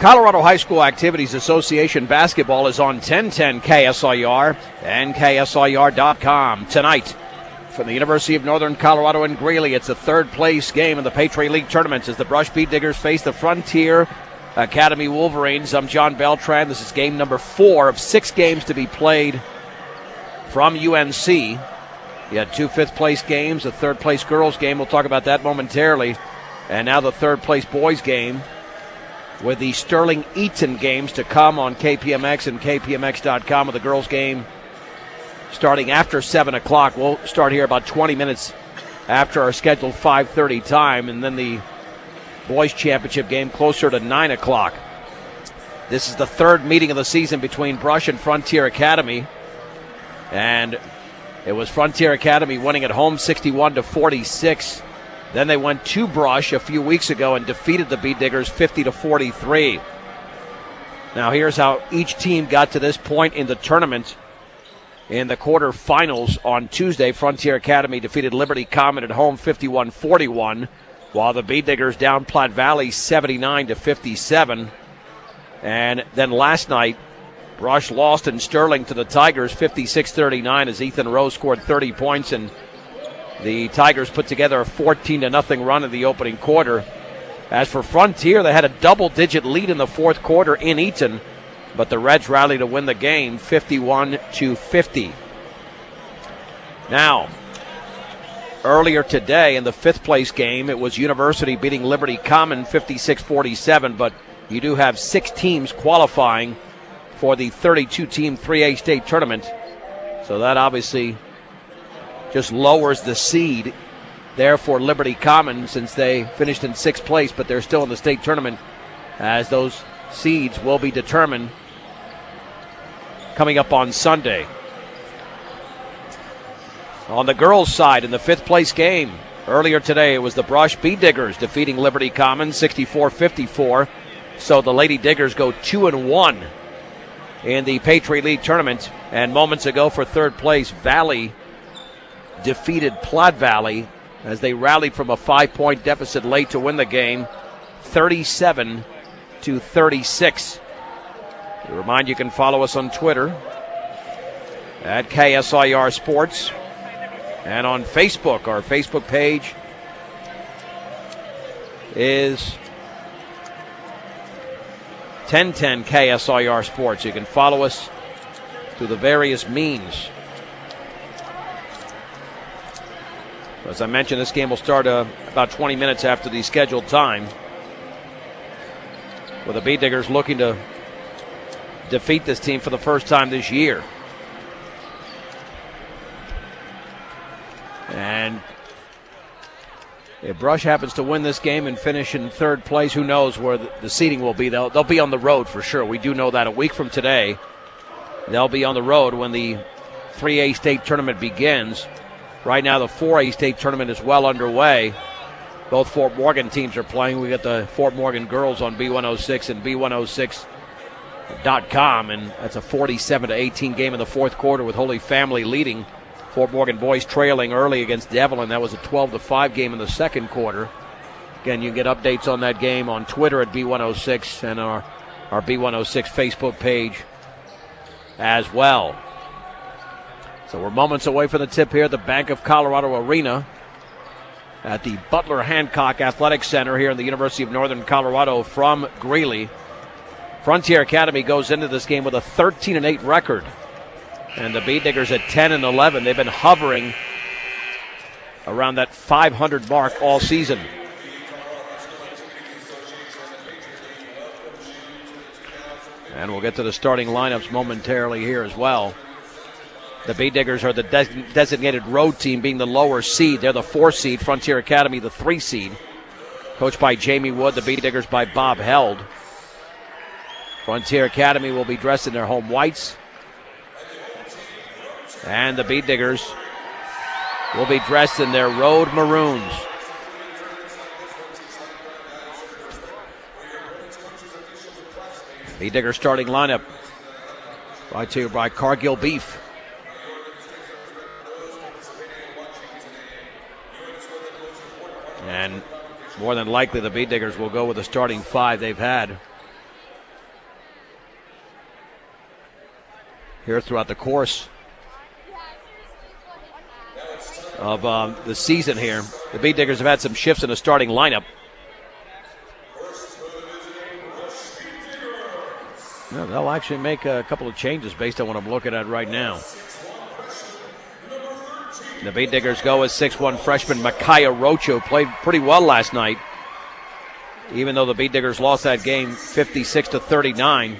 Colorado High School Activities Association basketball is on 1010 KSIR and KSIR.com. Tonight, from the University of Northern Colorado in Greeley, it's a third-place game in the Patriot League tournaments as the Brush Bead Diggers face the Frontier Academy Wolverines. I'm John Beltran. This is game number 4 of 6 games to be played from UNC. You had 2 fifth-place games, a third-place girls game. We'll talk about that momentarily. And now the third-place boys game, with the Sterling Eaton games to come on KPMX and KPMX.com, with the girls game starting after 7 o'clock. We'll start here about 20 minutes after our scheduled 5:30 time, and then the boys championship game closer to 9 o'clock. This is the third meeting of the season between Brush and Frontier Academy, and it was Frontier Academy winning at home 61-46. Then they went to Brush a few weeks ago and defeated the Bead Diggers 50-43. Now here's how each team got to this point in the tournament. In the quarterfinals on Tuesday, Frontier Academy defeated Liberty Common at home 51-41, while the Bead Diggers down Platte Valley 79-57. And then last night, Brush lost in Sterling to the Tigers 56-39 as Ethan Rose scored 30 points, and the Tigers put together a 14-0 run in the opening quarter. As for Frontier, they had a double-digit lead in the fourth quarter in Eaton, but the Reds rallied to win the game 51-50. Now, earlier today in the fifth-place game, it was University beating Liberty Common 56-47, but you do have 6 teams qualifying for the 32-team 3A state tournament, so that obviously just lowers the seed there for Liberty Common, since they finished in 6th place, but they're still in the state tournament, as those seeds will be determined coming up on Sunday. On the girls' side, in the 5th place game, earlier today, it was the Brush Bead Diggers defeating Liberty Common 64-54. So the Lady Diggers go 2-1 in the Patriot League tournament. And moments ago, for third place, Valley defeated Platte Valley as they rallied from a 5-point deficit late to win the game 37-36. To remind you, can follow us on Twitter at KSIR Sports, and on Facebook. Our Facebook page is 1010 KSIR Sports. You can follow us through the various means. As I mentioned, this game will start about 20 minutes after the scheduled time, with the Bead Diggers looking to defeat this team for the first time this year. And if Brush happens to win this game and finish in third place, who knows where the seeding will be. They'll be on the road for sure. We do know that a week from today, they'll be on the road when the 3A state tournament begins. Right now, the 4A state tournament is well underway. Both Fort Morgan teams are playing. We got the Fort Morgan girls on B106 and B106.com, and that's a 47-18 game in the fourth quarter with Holy Family leading. Fort Morgan boys trailing early against Devlin. That was a 12-5 game in the second quarter. Again, you can get updates on that game on Twitter at B106 and our B106 Facebook page as well. So we're moments away from the tip here at the Bank of Colorado Arena at the Butler Hancock Athletic Center here in the University of Northern Colorado from Greeley. Frontier Academy goes into this game with a 13-8 record, and the Bead Diggers at 10-11. They've been hovering around that 500 mark all season. And we'll get to the starting lineups momentarily here as well. The Bead Diggers are the designated road team, being the lower seed. They're the 4 seed. Frontier Academy, the 3 seed. Coached by Jamie Wood. The Bead Diggers by Bob Held. Frontier Academy will be dressed in their home whites, and the Bead Diggers will be dressed in their road maroons. Bead Diggers starting lineup brought to you by Cargill Beef. And more than likely the Bead Diggers will go with the starting 5 they've had here throughout the course of the season here. The Beet Diggers have had some shifts in the starting lineup. No, they'll actually make a couple of changes based on what I'm looking at right now. The Beet Diggers go as 6'1" freshman Micaiah Rocha, who played pretty well last night, even though the Beet Diggers lost that game 56-39.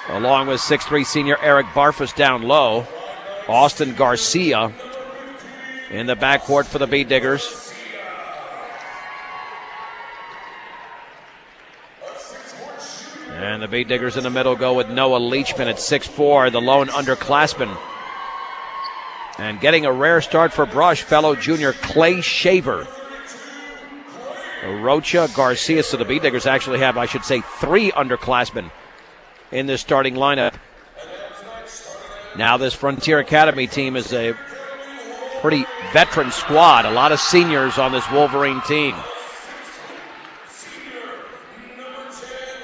Along with 6'3" senior Eric Barfus down low. Austin Garcia in the backcourt for the Beet Diggers. And the Beet Diggers in the middle go with Noah Leachman at 6'4", the lone underclassman. And getting a rare start for Brush, fellow junior Clay Shaver. Rocha, Garcia, so the Beet Diggers actually have, I should say, 3 underclassmen in this starting lineup. Now this Frontier Academy team is a pretty veteran squad. A lot of seniors on this Wolverine team.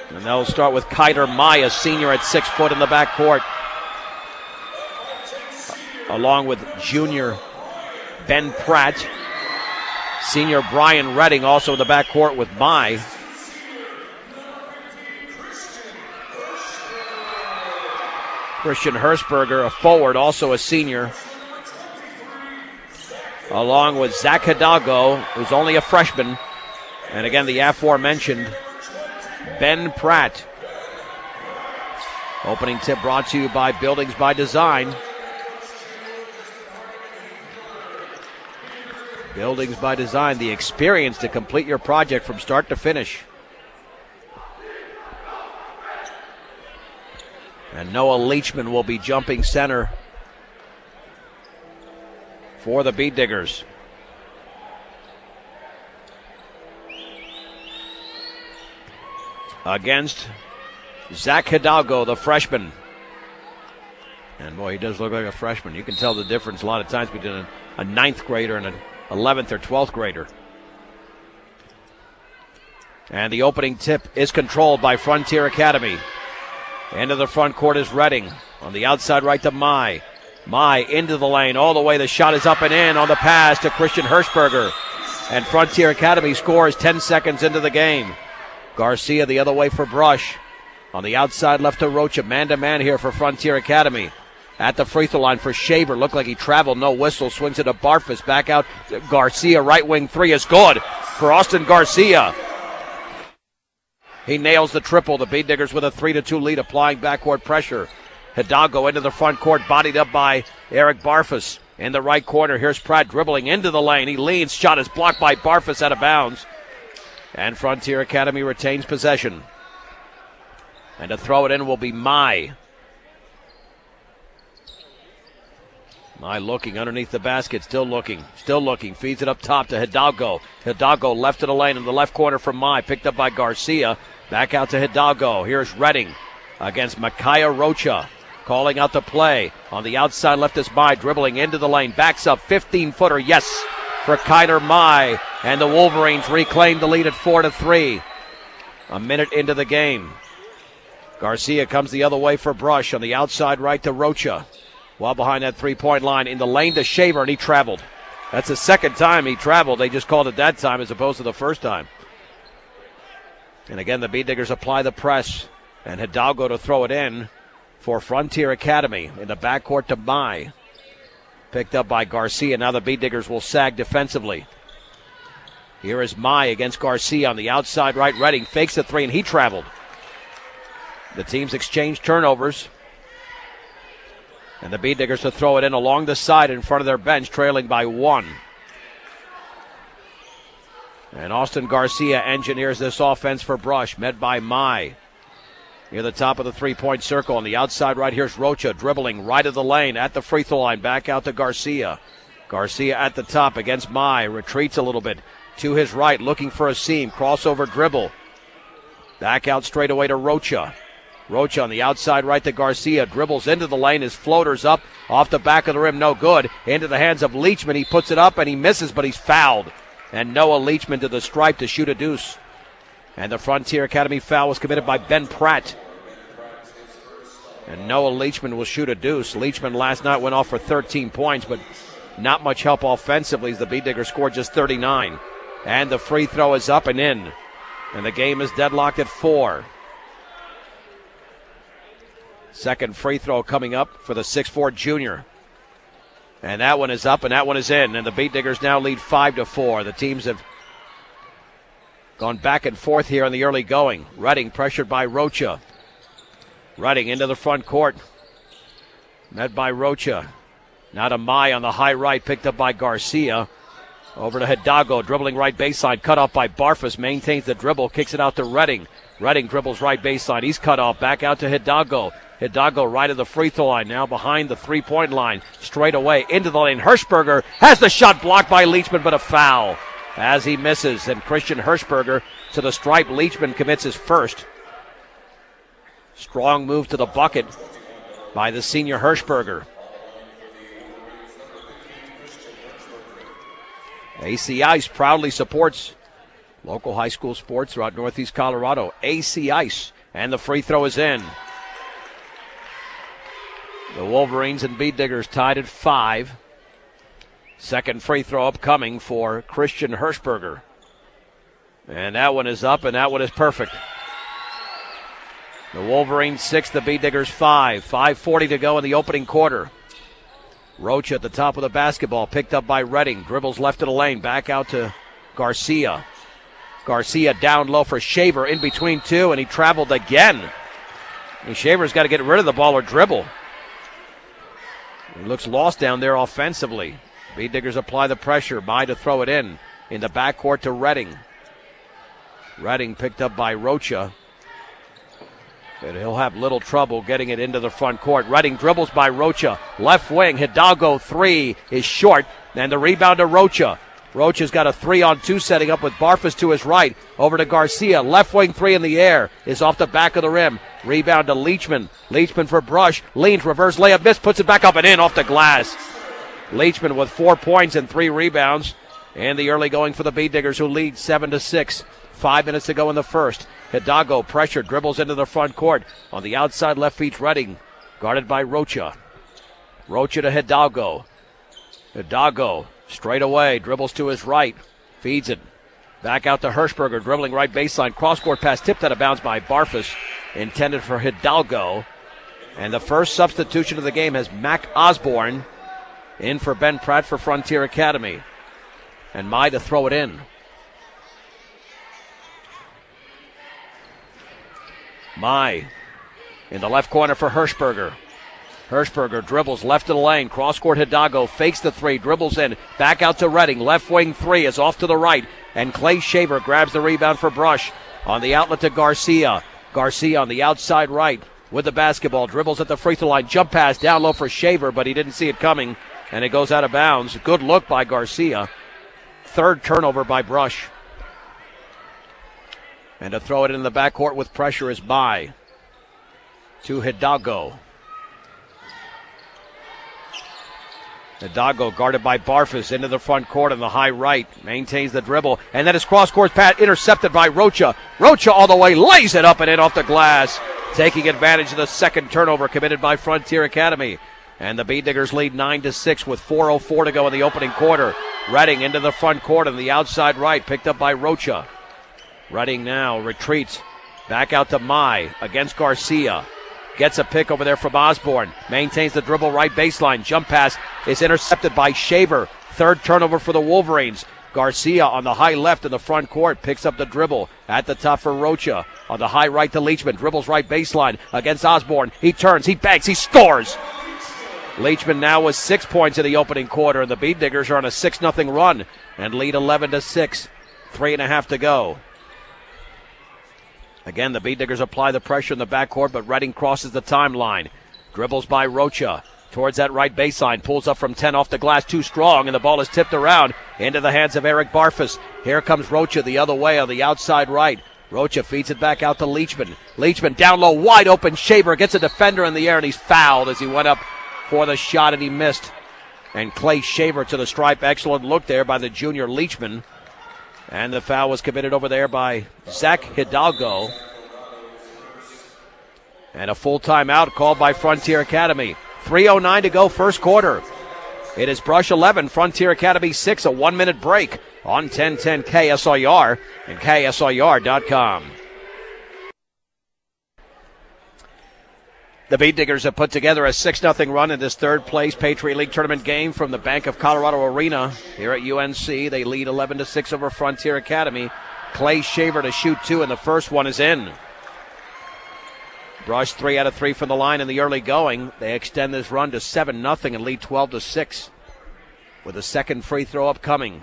And they'll start with Kyder Maya, senior at 6 foot in the backcourt. Along with junior Ben Pratt. Senior Brian Redding also in the backcourt with Mai. Christian Hershberger, a forward, also a senior. Along with Zach Hidalgo, who's only a freshman. And again, the aforementioned Ben Pratt. Opening tip brought to you by Buildings by Design. Buildings by Design, the experience to complete your project from start to finish. And Noah Leachman will be jumping center for the Beet Diggers. Against Zach Hidalgo, the freshman. And boy, he does look like a freshman. You can tell the difference a lot of times between a 9th grader and an 11th or 12th grader. And the opening tip is controlled by Frontier Academy. Into the front court is Redding. On the outside right to Mai. Mai into the lane all the way. The shot is up and in on the pass to Christian Hershberger. And Frontier Academy scores 10 seconds into the game. Garcia the other way for Brush. On the outside left to Rocha. Man-to-man here for Frontier Academy. At the free throw line for Shaver. Looked like he traveled. No whistle. Swings it to Barfus. Back out. Garcia. Right wing three is good for Austin Garcia. He nails the triple. The Beet Diggers with a 3-2 lead, applying backcourt pressure. Hidalgo into the front court, bodied up by Eric Barfus. In the right corner, here's Pratt dribbling into the lane. He leans. Shot is blocked by Barfus out of bounds. And Frontier Academy retains possession. And to throw it in will be Mai. Mai looking underneath the basket, still looking. Feeds it up top to Hidalgo. Hidalgo left to the lane in the left corner from Mai, picked up by Garcia. Back out to Hidalgo. Here's Redding against Micaiah Rocha. Calling out the play. On the outside left is Mai, dribbling into the lane. Backs up, 15-footer, yes, for Kyder Mai. And the Wolverines reclaim the lead at 4-3. A minute into the game. Garcia comes the other way for Brush. On the outside right to Rocha. Well behind that three-point line, in the lane to Shaver, and he traveled. That's the second time he traveled. They just called it that time as opposed to the first time. And again, the Beet Diggers apply the press. And Hidalgo to throw it in for Frontier Academy. In the backcourt to Mai. Picked up by Garcia. Now the Beet Diggers will sag defensively. Here is Mai against Garcia on the outside right. Redding fakes the three, and he traveled. The teams exchange turnovers. And the Beet Diggers to throw it in along the side in front of their bench, trailing by 1. And Austin Garcia engineers this offense for Brush, met by Mai. Near the top of the three-point circle. On the outside right, here's Rocha dribbling right of the lane at the free throw line. Back out to Garcia. Garcia at the top against Mai. Retreats a little bit to his right, looking for a seam. Crossover dribble. Back out straight away to Rocha. Rocha on the outside right to Garcia. Dribbles into the lane. His floater's up. Off the back of the rim, no good. Into the hands of Leachman. He puts it up and he misses, but he's fouled. And Noah Leachman to the stripe to shoot a deuce. And the Frontier Academy foul was committed by Ben Pratt. And Noah Leachman will shoot a deuce. Leachman last night went off for 13 points, but not much help offensively as the Beat Diggers scored just 39. And the free throw is up and in. And the game is deadlocked at 4. Second free throw coming up for the 6'4 junior. And that one is up and that one is in. And the Beat Diggers now lead 5-4. The teams have gone back and forth here in the early going. Redding pressured by Rocha. Redding into the front court. Met by Rocha. Now to Mai on the high right, picked up by Garcia. Over to Hidalgo, dribbling right baseline, cut off by Barfus, maintains the dribble, kicks it out to Redding. Redding dribbles right baseline, he's cut off, back out to Hidalgo. Hidalgo right at the free throw line, now behind the three-point line, straight away into the lane. Hirschberger has the shot blocked by Leachman, but a foul as he misses. And Christian Hirschberger to the stripe. Leachman commits his first. Strong move to the bucket by the senior Hirschberger. AC Ice proudly supports local high school sports throughout Northeast Colorado. AC Ice, and the free throw is in. The Wolverines and Beat Diggers tied at 5. Second free throw upcoming for Christian Hirschberger. And that one is up, and that one is perfect. The Wolverines 6, the Beat Diggers 5. 5:40 to go in the opening quarter. Rocha at the top of the basketball, picked up by Redding. Dribbles left of the lane, back out to Garcia. Garcia down low for Shaver, in between two, and he traveled again. And Shaver's got to get rid of the ball or dribble. He looks lost down there offensively. Beat Diggers apply the pressure. Mai to throw it in the backcourt to Redding. Redding picked up by Rocha. But he'll have little trouble getting it into the front court. Redding dribbles by Rocha. Left wing, Hidalgo 3 is short. And the rebound to Rocha. Rocha's got a 3-on-2 setting up with Barfus to his right. Over to Garcia. Left wing 3 in the air. Is off the back of the rim. Rebound to Leachman. Leachman for Brush. Leans, reverse layup, miss, puts it back up and in off the glass. Leachman with 4 points and 3 rebounds. And the early going for the Beat Diggers, who lead 7-6. 5 minutes to go in the first. Hidalgo pressure, dribbles into the front court. On the outside left feet's Redding, guarded by Rocha. Rocha to Hidalgo. Hidalgo straight away, dribbles to his right, feeds it. Back out to Hirschberger, dribbling right baseline. Cross-court pass tipped out of bounds by Barfus, intended for Hidalgo. And the first substitution of the game has Mac Osborne in for Ben Pratt for Frontier Academy. And Mai to throw it in. Mai in the left corner for Hirschberger. Hirschberger dribbles left of the lane. Cross-court Hidalgo fakes the 3, dribbles in. Back out to Redding. Left wing 3 is off to the right. And Clay Shaver grabs the rebound for Brush. On the outlet to Garcia. Garcia on the outside right with the basketball. Dribbles at the free throw line. Jump pass down low for Shaver, but he didn't see it coming. And it goes out of bounds. Good look by Garcia. Third turnover by Brush. And to throw it in the backcourt with pressure is Mai to Hidalgo. Hidalgo guarded by Barfus into the front court on the high right. Maintains the dribble. And then his cross-court pass intercepted by Rocha. Rocha all the way, lays it up and in off the glass. Taking advantage of the second turnover committed by Frontier Academy. And the Beat Diggers lead 9-6 with 4:04 to go in the opening quarter. Redding into the front court on the outside right, picked up by Rocha. Redding now retreats back out to Mai against Garcia. Gets a pick over there from Osborne. Maintains the dribble right baseline. Jump pass is intercepted by Shaver. Third turnover for the Wolverines. Garcia on the high left in the front court picks up the dribble at the top for Rocha. On the high right to Leachman. Dribbles right baseline against Osborne. He turns, he banks, he scores. Leachman now with 6 points in the opening quarter, and the Beat Diggers are on a 6-0 run and lead 11-6. 3.5 to go. Again, the Beat Diggers apply the pressure in the backcourt, but Redding crosses the timeline. Dribbles by Rocha towards that right baseline. Pulls up from 10 off the glass, too strong, and the ball is tipped around into the hands of Eric Barfus. Here comes Rocha the other way on the outside right. Rocha feeds it back out to Leachman. Leachman down low, wide open. Shaver gets a defender in the air, and he's fouled as he went up for the shot, and he missed. And Clay Shaver to the stripe. Excellent look there by the junior Leachman. And the foul was committed over there by Zach Hidalgo. And a full timeout called by Frontier Academy. 3:09 to go, first quarter. It is Brush 11, Frontier Academy 6, a 1-minute break on 1010 KSIR and KSIR.com. The Beat Diggers have put together a 6-0 run in this third-place Patriot League tournament game from the Bank of Colorado Arena here at UNC. They lead 11-6 over Frontier Academy. Clay Shaver to shoot 2, and the first one is in. Brush 3 out of 3 from the line in the early going. They extend this run to 7-0 and lead 12-6 with a second free throw upcoming.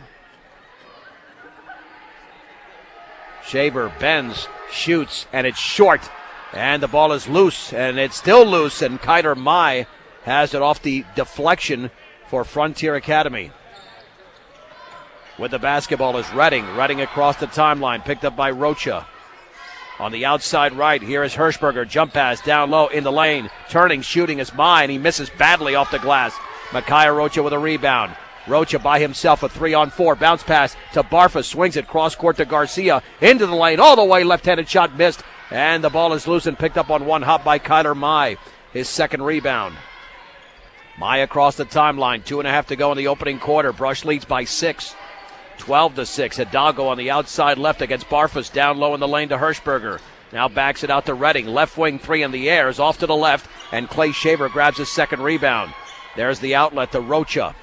Shaver bends, shoots, and it's short. And the ball is loose, and it's still loose, and Kyler Mai has it off the deflection for Frontier Academy. With the basketball is Redding. Redding across the timeline, picked up by Rocha. On the outside right, here is Hirschberger. Jump pass down low in the lane. Turning, shooting is Mai, and he misses badly off the glass. Micaiah Rocha with a rebound. Rocha by himself, a 3-on-4. Bounce pass to Barfa. Swings it cross court to Garcia. Into the lane, all the way. Left-handed shot missed. And the ball is loose and picked up on one hop by Kyler Mai. His second rebound. Mai across the timeline. 2.5 to go in the opening quarter. Brush leads by 6. 12-6. Hidalgo on the outside left against Barfus. Down low in the lane to Hirschberger. Now backs it out to Redding. Left wing 3 in the air is off to the left. And Clay Shaver grabs his second rebound. There's the outlet to Rocha.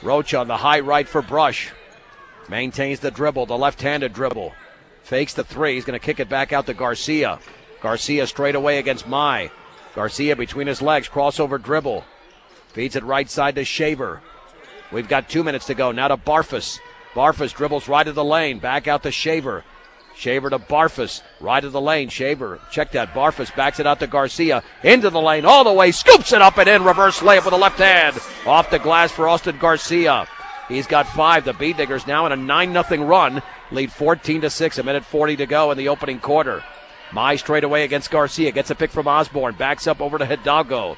Rocha on the high right for Brush. Maintains the dribble, the left-handed dribble. Fakes the 3. He's going to kick it back out to Garcia. Garcia straight away against Mai. Garcia between his legs, crossover dribble. Feeds it right side to Shaver. We've got 2 minutes to go. Now to Barfus. Barfus dribbles right of the lane. Back out to Shaver. Shaver to Barfus. Right of the lane. Shaver. Check that. Barfus backs it out to Garcia. Into the lane. All the way. Scoops it up and in. Reverse layup with the left hand. Off the glass for Austin Garcia. He's got 5. The Beat Diggers now in a 9-0 run. Lead 14-6. A minute 40 to go in the opening quarter. Mai straight away against Garcia. Gets a pick from Osborne. Backs up over to Hidalgo.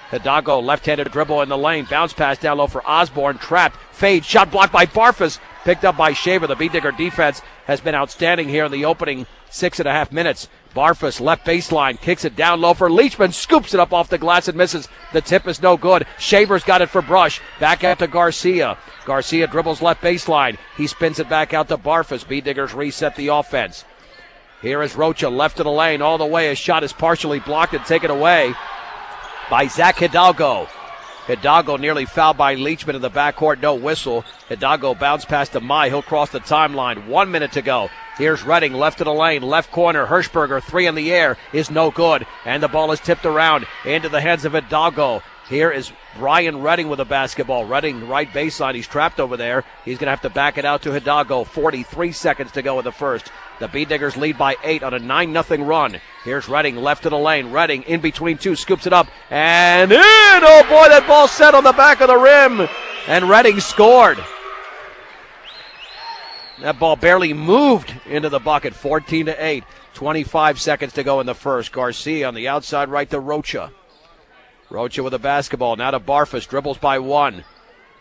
Hidalgo left-handed dribble in the lane. Bounce pass down low for Osborne. Trapped. Fade. Shot blocked by Barfus. Picked up by Shaver. The Beat Digger defense has been outstanding here in the opening 6.5 minutes. Barfus left baseline. Kicks it down low for Leachman. Scoops it up off the glass and misses. The tip is no good. Shaver's got it for Brush. Back out to Garcia. Garcia dribbles left baseline. He spins it back out to Barfus. Beat Diggers reset the offense. Here is Rocha left of the lane all the way. His shot is partially blocked and taken away by Zach Hidalgo. Hidalgo nearly fouled by Leachman in the backcourt. No whistle. Hidalgo bounce pass to Mai. He'll cross the timeline. 1 minute to go. Here's Redding left of the lane. Left corner. Hirschberger 3 in the air is no good. And the ball is tipped around into the hands of Hidalgo. Here is Brian Redding with the basketball. Redding right baseline. He's trapped over there. He's going to have to back it out to Hidalgo. 43 seconds to go in the first. The Beat Diggers lead by 8 on a 9-0 run. Here's Redding left of the lane. Redding in between 2. Scoops it up. And in! Oh boy, that ball set on the back of the rim. And Redding scored. That ball barely moved into the bucket. 14-8. 25 seconds to go in the first. Garcia on the outside right to Rocha. Rocha with the basketball. Now to Barfus. Dribbles by 1.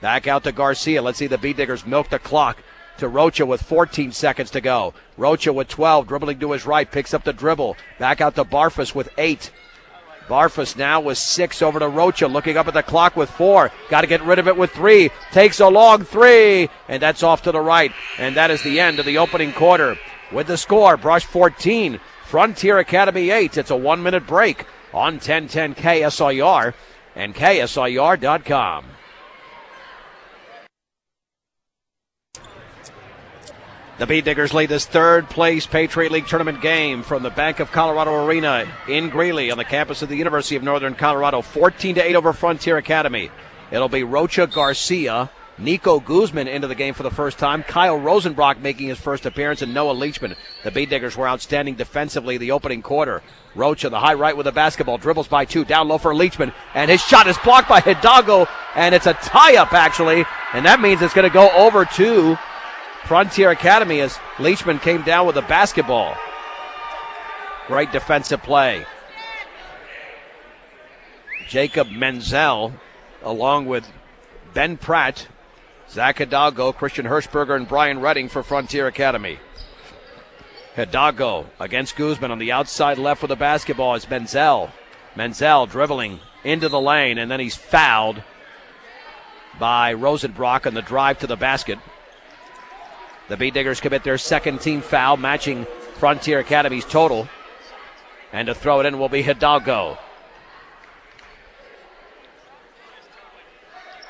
Back out to Garcia. Let's see the Beat Diggers milk the clock. To Rocha with 14 seconds to go. Rocha with 12. Dribbling to his right. Picks up the dribble. Back out to Barfus with 8. Barfus now with 6 over to Rocha. Looking up at the clock with 4. Got to get rid of it with 3. Takes a long 3. And that's off to the right. And that is the end of the opening quarter. With the score, Brush 14. Frontier Academy 8. It's a 1-minute break on 1010 KSIR and KSIR.com. The Beat Diggers lead this third-place Patriot League tournament game from the Bank of Colorado Arena in Greeley on the campus of the University of Northern Colorado. 14-8 over Frontier Academy. It'll be Rocha Garcia, Nico Guzman into the game for the first time, Kyle Rosenbrock making his first appearance, and Noah Leachman. The Beat Diggers were outstanding defensively the opening quarter. Rocha, the high right with the basketball, dribbles by 2, down low for Leachman, and his shot is blocked by Hidalgo, and it's a tie-up actually, and that means it's going to go over to Frontier Academy as Leachman came down with the basketball. Great defensive play. Jacob Menzel, along with Ben Pratt, Zach Hidalgo, Christian Hirschberger, and Brian Redding for Frontier Academy. Hidalgo against Guzman on the outside left with the basketball is Menzel. Menzel dribbling into the lane, and then he's fouled by Rosenbrock on the drive to the basket. The Beat Diggers commit their second team foul, matching Frontier Academy's total. And to throw it in will be Hidalgo.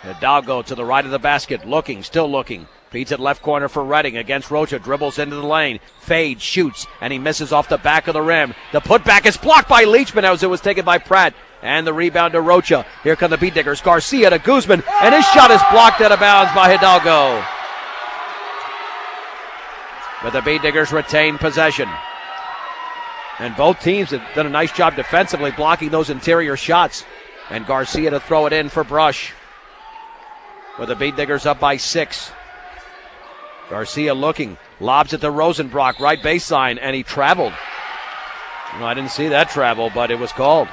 Hidalgo to the right of the basket, still looking. Feeds it left corner for Redding against Rocha. Dribbles into the lane. Fades, shoots, and he misses off the back of the rim. The putback is blocked by Leachman as it was taken by Pratt. And the rebound to Rocha. Here come the Beat Diggers. Garcia to Guzman, and his shot is blocked out of bounds by Hidalgo. But the Beat Diggers retain possession. And both teams have done a nice job defensively blocking those interior shots. And Garcia to throw it in for Brush. With the Beat Diggers up by 6. Garcia looking, lobs it to Rosenbrock, right baseline, and he traveled. No, I didn't see that travel, but it was called.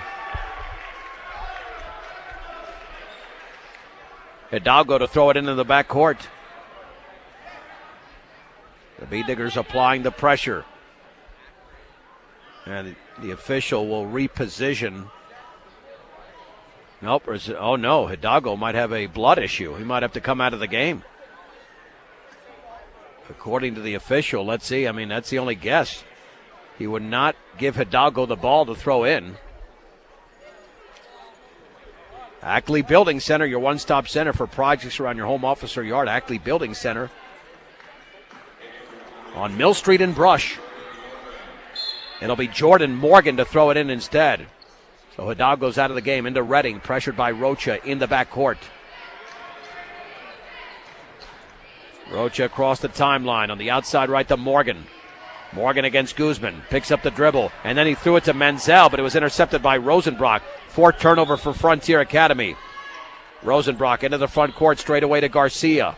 Hidalgo to throw it into the backcourt. The Beat Diggers applying the pressure. And the official will reposition. Nope. Oh, no. Hidalgo might have a blood issue. He might have to come out of the game. According to the official, let's see. I mean, that's the only guess. He would not give Hidalgo the ball to throw in. Ackley Building Center, your one-stop center for projects around your home office or yard. Ackley Building Center on Mill Street in Brush. It'll be Jordan Morgan to throw it in instead. So Hidalgo's out of the game into Redding, pressured by Rocha in the backcourt. Rocha across the timeline on the outside right to Morgan. Morgan against Guzman, picks up the dribble, and then he threw it to Menzel, but it was intercepted by Rosenbrock. Fourth turnover for Frontier Academy. Rosenbrock into the front court, straight away to Garcia.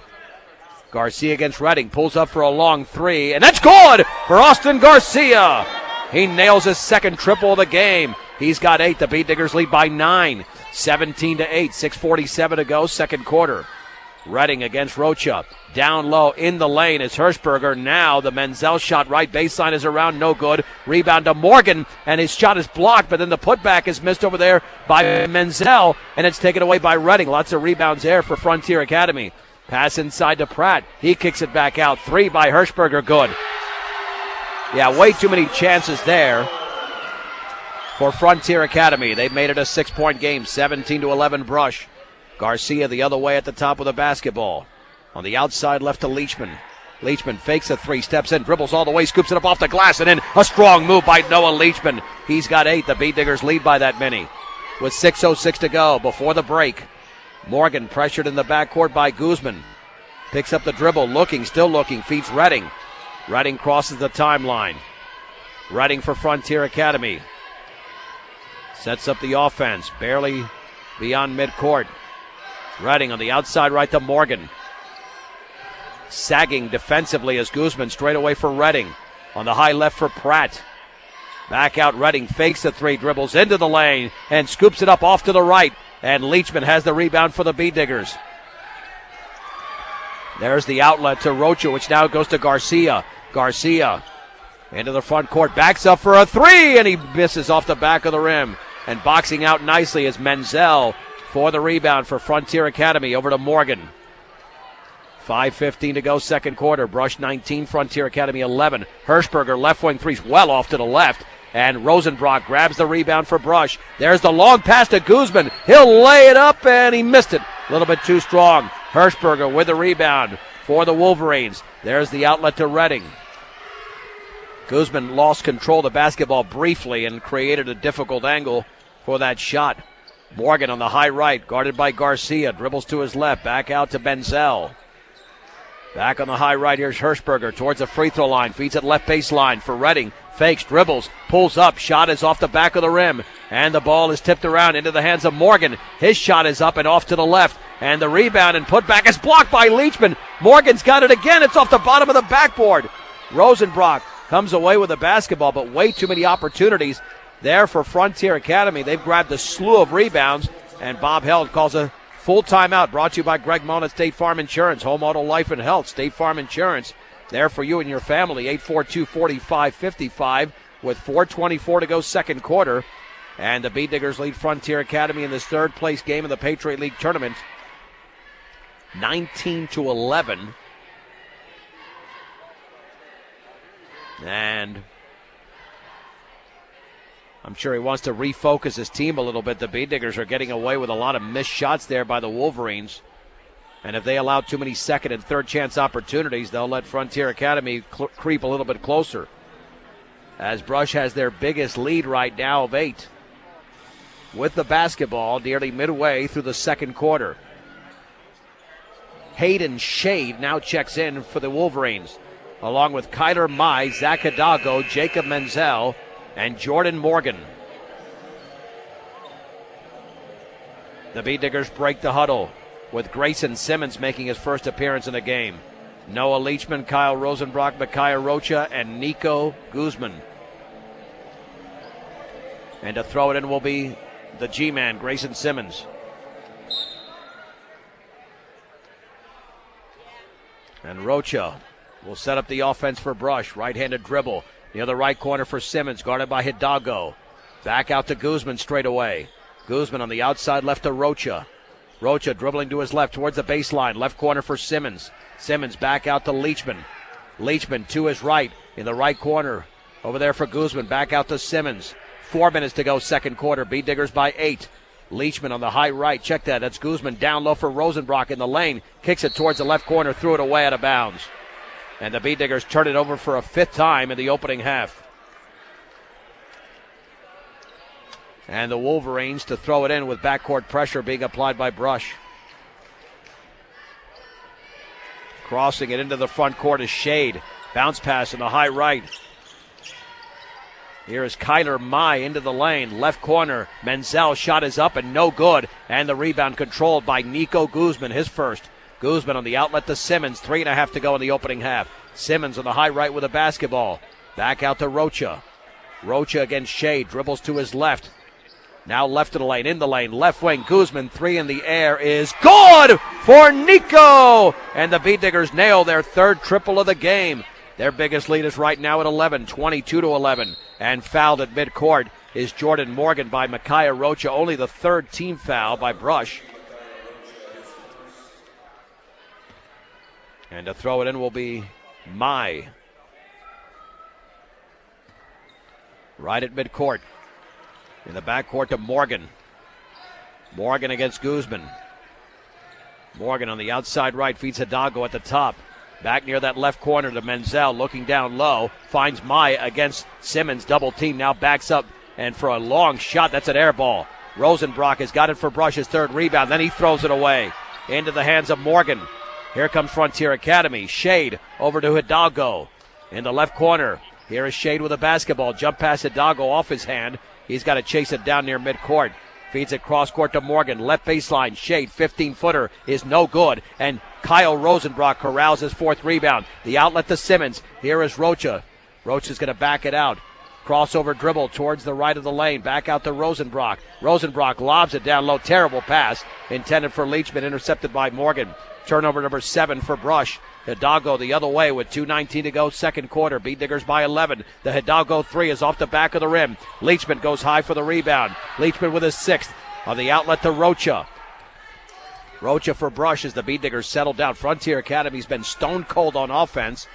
Garcia against Redding, pulls up for a long three, and that's good for Austin Garcia. He nails his second triple of the game. He's got 8. The Beat Diggers lead by 9. 17-8, 6:47 to go, second quarter. Redding against Rocha. Down low in the lane is Hirschberger. Now the Menzel shot right baseline is around, no good. Rebound to Morgan, and his shot is blocked, but then the putback is missed over there by Menzel, and it's taken away by Redding. Lots of rebounds there for Frontier Academy. Pass inside to Pratt. He kicks it back out. 3 by Hirschberger, good. Yeah, way too many chances there for Frontier Academy. They've made it a 6-point game, 17-11 Brush. Garcia the other way at the top of the basketball. On the outside left to Leachman. Leachman fakes a 3, steps in, dribbles all the way, scoops it up off the glass, and in a strong move by Noah Leachman. He's got 8. The Beat Diggers lead by that many. With 6:06 to go before the break. Morgan pressured in the backcourt by Guzman. Picks up the dribble, still looking, feeds Redding. Redding crosses the timeline. Redding for Frontier Academy. Sets up the offense, barely beyond midcourt. Redding on the outside right to Morgan. Sagging defensively as Guzman straight away for Redding. On the high left for Pratt. Back out Redding, fakes the 3, dribbles into the lane, and scoops it up off to the right. And Leachman has the rebound for the Beat Diggers. There's the outlet to Rocha, which now goes to Garcia. Garcia into the front court, backs up for a 3, and he misses off the back of the rim. And boxing out nicely is Menzel for the rebound for Frontier Academy. Over to Morgan. 5:15 to go, second quarter. Brush 19, Frontier Academy 11. Hirschberger, left wing 3's well off to the left. And Rosenbrock grabs the rebound for Brush. There's the long pass to Guzman. He'll lay it up, and he missed it. A little bit too strong. Hirschberger with the rebound for the Wolverines. There's the outlet to Redding. Guzman lost control of the basketball briefly and created a difficult angle for that shot. Morgan on the high right, guarded by Garcia. Dribbles to his left, back out to Menzel. Back on the high right, here's Hirschberger towards the free throw line. Feeds it left baseline for Redding. Fakes, dribbles, pulls up. Shot is off the back of the rim. And the ball is tipped around into the hands of Morgan. His shot is up and off to the left. And the rebound and putback is blocked by Leachman. Morgan's got it again. It's off the bottom of the backboard. Rosenbrock comes away with the basketball, but way too many opportunities there for Frontier Academy. They've grabbed a slew of rebounds. And Bob Held calls a full timeout, brought to you by Greg Mullen at State Farm Insurance. Home, auto, life, and health. State Farm Insurance there for you and your family. 842-4555 with 4:24 to go second quarter. And the Bead Diggers lead Frontier Academy in this third place game of the Patriot League tournament, 19-11. And I'm sure he wants to refocus his team a little bit. The Bead Diggers are getting away with a lot of missed shots there by the Wolverines. And if they allow too many second and third chance opportunities, they'll let Frontier Academy creep a little bit closer. As Brush has their biggest lead right now of 8. With the basketball nearly midway through the second quarter. Hayden Shade now checks in for the Wolverines, along with Kyler Mai, Zach Hidalgo, Jacob Menzel, and Jordan Morgan. The Bead Diggers break the huddle with Grayson Simmons making his first appearance in the game. Noah Leachman, Kyle Rosenbrock, Micaiah Rocha, and Nico Guzman. And to throw it in will be the G-man, Grayson Simmons. And Rocha will set up the offense for Brush. Right-handed dribble. Near the right corner for Simmons, guarded by Hidalgo. Back out to Guzman straight away. Guzman on the outside left to Rocha. Rocha dribbling to his left towards the baseline. Left corner for Simmons. Simmons back out to Leachman. Leachman to his right in the right corner. Over there for Guzman. Back out to Simmons. 4 minutes to go second quarter. Bead Diggers by 8. Leachman on the high right. Check that. That's Guzman down low for Rosenbrock in the lane. Kicks it towards the left corner. Threw it away out of bounds. And the Bead Diggers turn it over for a 5th time in the opening half. And the Wolverines to throw it in with backcourt pressure being applied by Brush. Crossing it into the front court is Shade. Bounce pass in the high right. Here is Kyler Mai into the lane. Left corner. Menzel shot is up and no good. And the rebound controlled by Nico Guzman, his first. Guzman on the outlet to Simmons. 3.5 to go in the opening half. Simmons on the high right with a basketball. Back out to Rocha. Rocha against Shade. Dribbles to his left. Now left of the lane, in the lane, left wing. Guzman, 3 in the air is good for Nico. And the Bead Diggers nail their third triple of the game. Their biggest lead is right now at 11, 22-11. And fouled at midcourt is Jordan Morgan by Micaiah Rocha. Only the third team foul by Brush. And to throw it in will be Mai. Right at midcourt. In the backcourt to Morgan. Morgan against Guzman. Morgan on the outside right feeds Hidalgo at the top. Back near that left corner to Menzel, looking down low. Finds Mai against Simmons, double team, now backs up. And for a long shot, that's an air ball. Rosenbrock has got it for Brush's third rebound. Then he throws it away into the hands of Morgan. Here comes Frontier Academy. Shade over to Hidalgo. In the left corner, here is Shade with a basketball. Jump pass Hidalgo off his hand. He's got to chase it down near midcourt. Feeds it cross court to Morgan. Left baseline. Shade, 15-footer is no good. And Kyle Rosenbrock corrals his fourth rebound. The outlet to Simmons. Here is Rocha. Rocha's going to back it out. Crossover dribble towards the right of the lane. Back out to Rosenbrock. Rosenbrock lobs it down low. Terrible pass intended for Leachman. Intercepted by Morgan. Turnover number 7 for Brush. Hidalgo the other way with 2:19 to go second quarter. Bead Diggers by 11. The Hidalgo 3 is off the back of the rim. Leachman goes high for the rebound. Leachman with his 6th. On the outlet to Rocha. Rocha for Brush as the Bead Diggers settle down. Frontier Academy's been stone cold on offense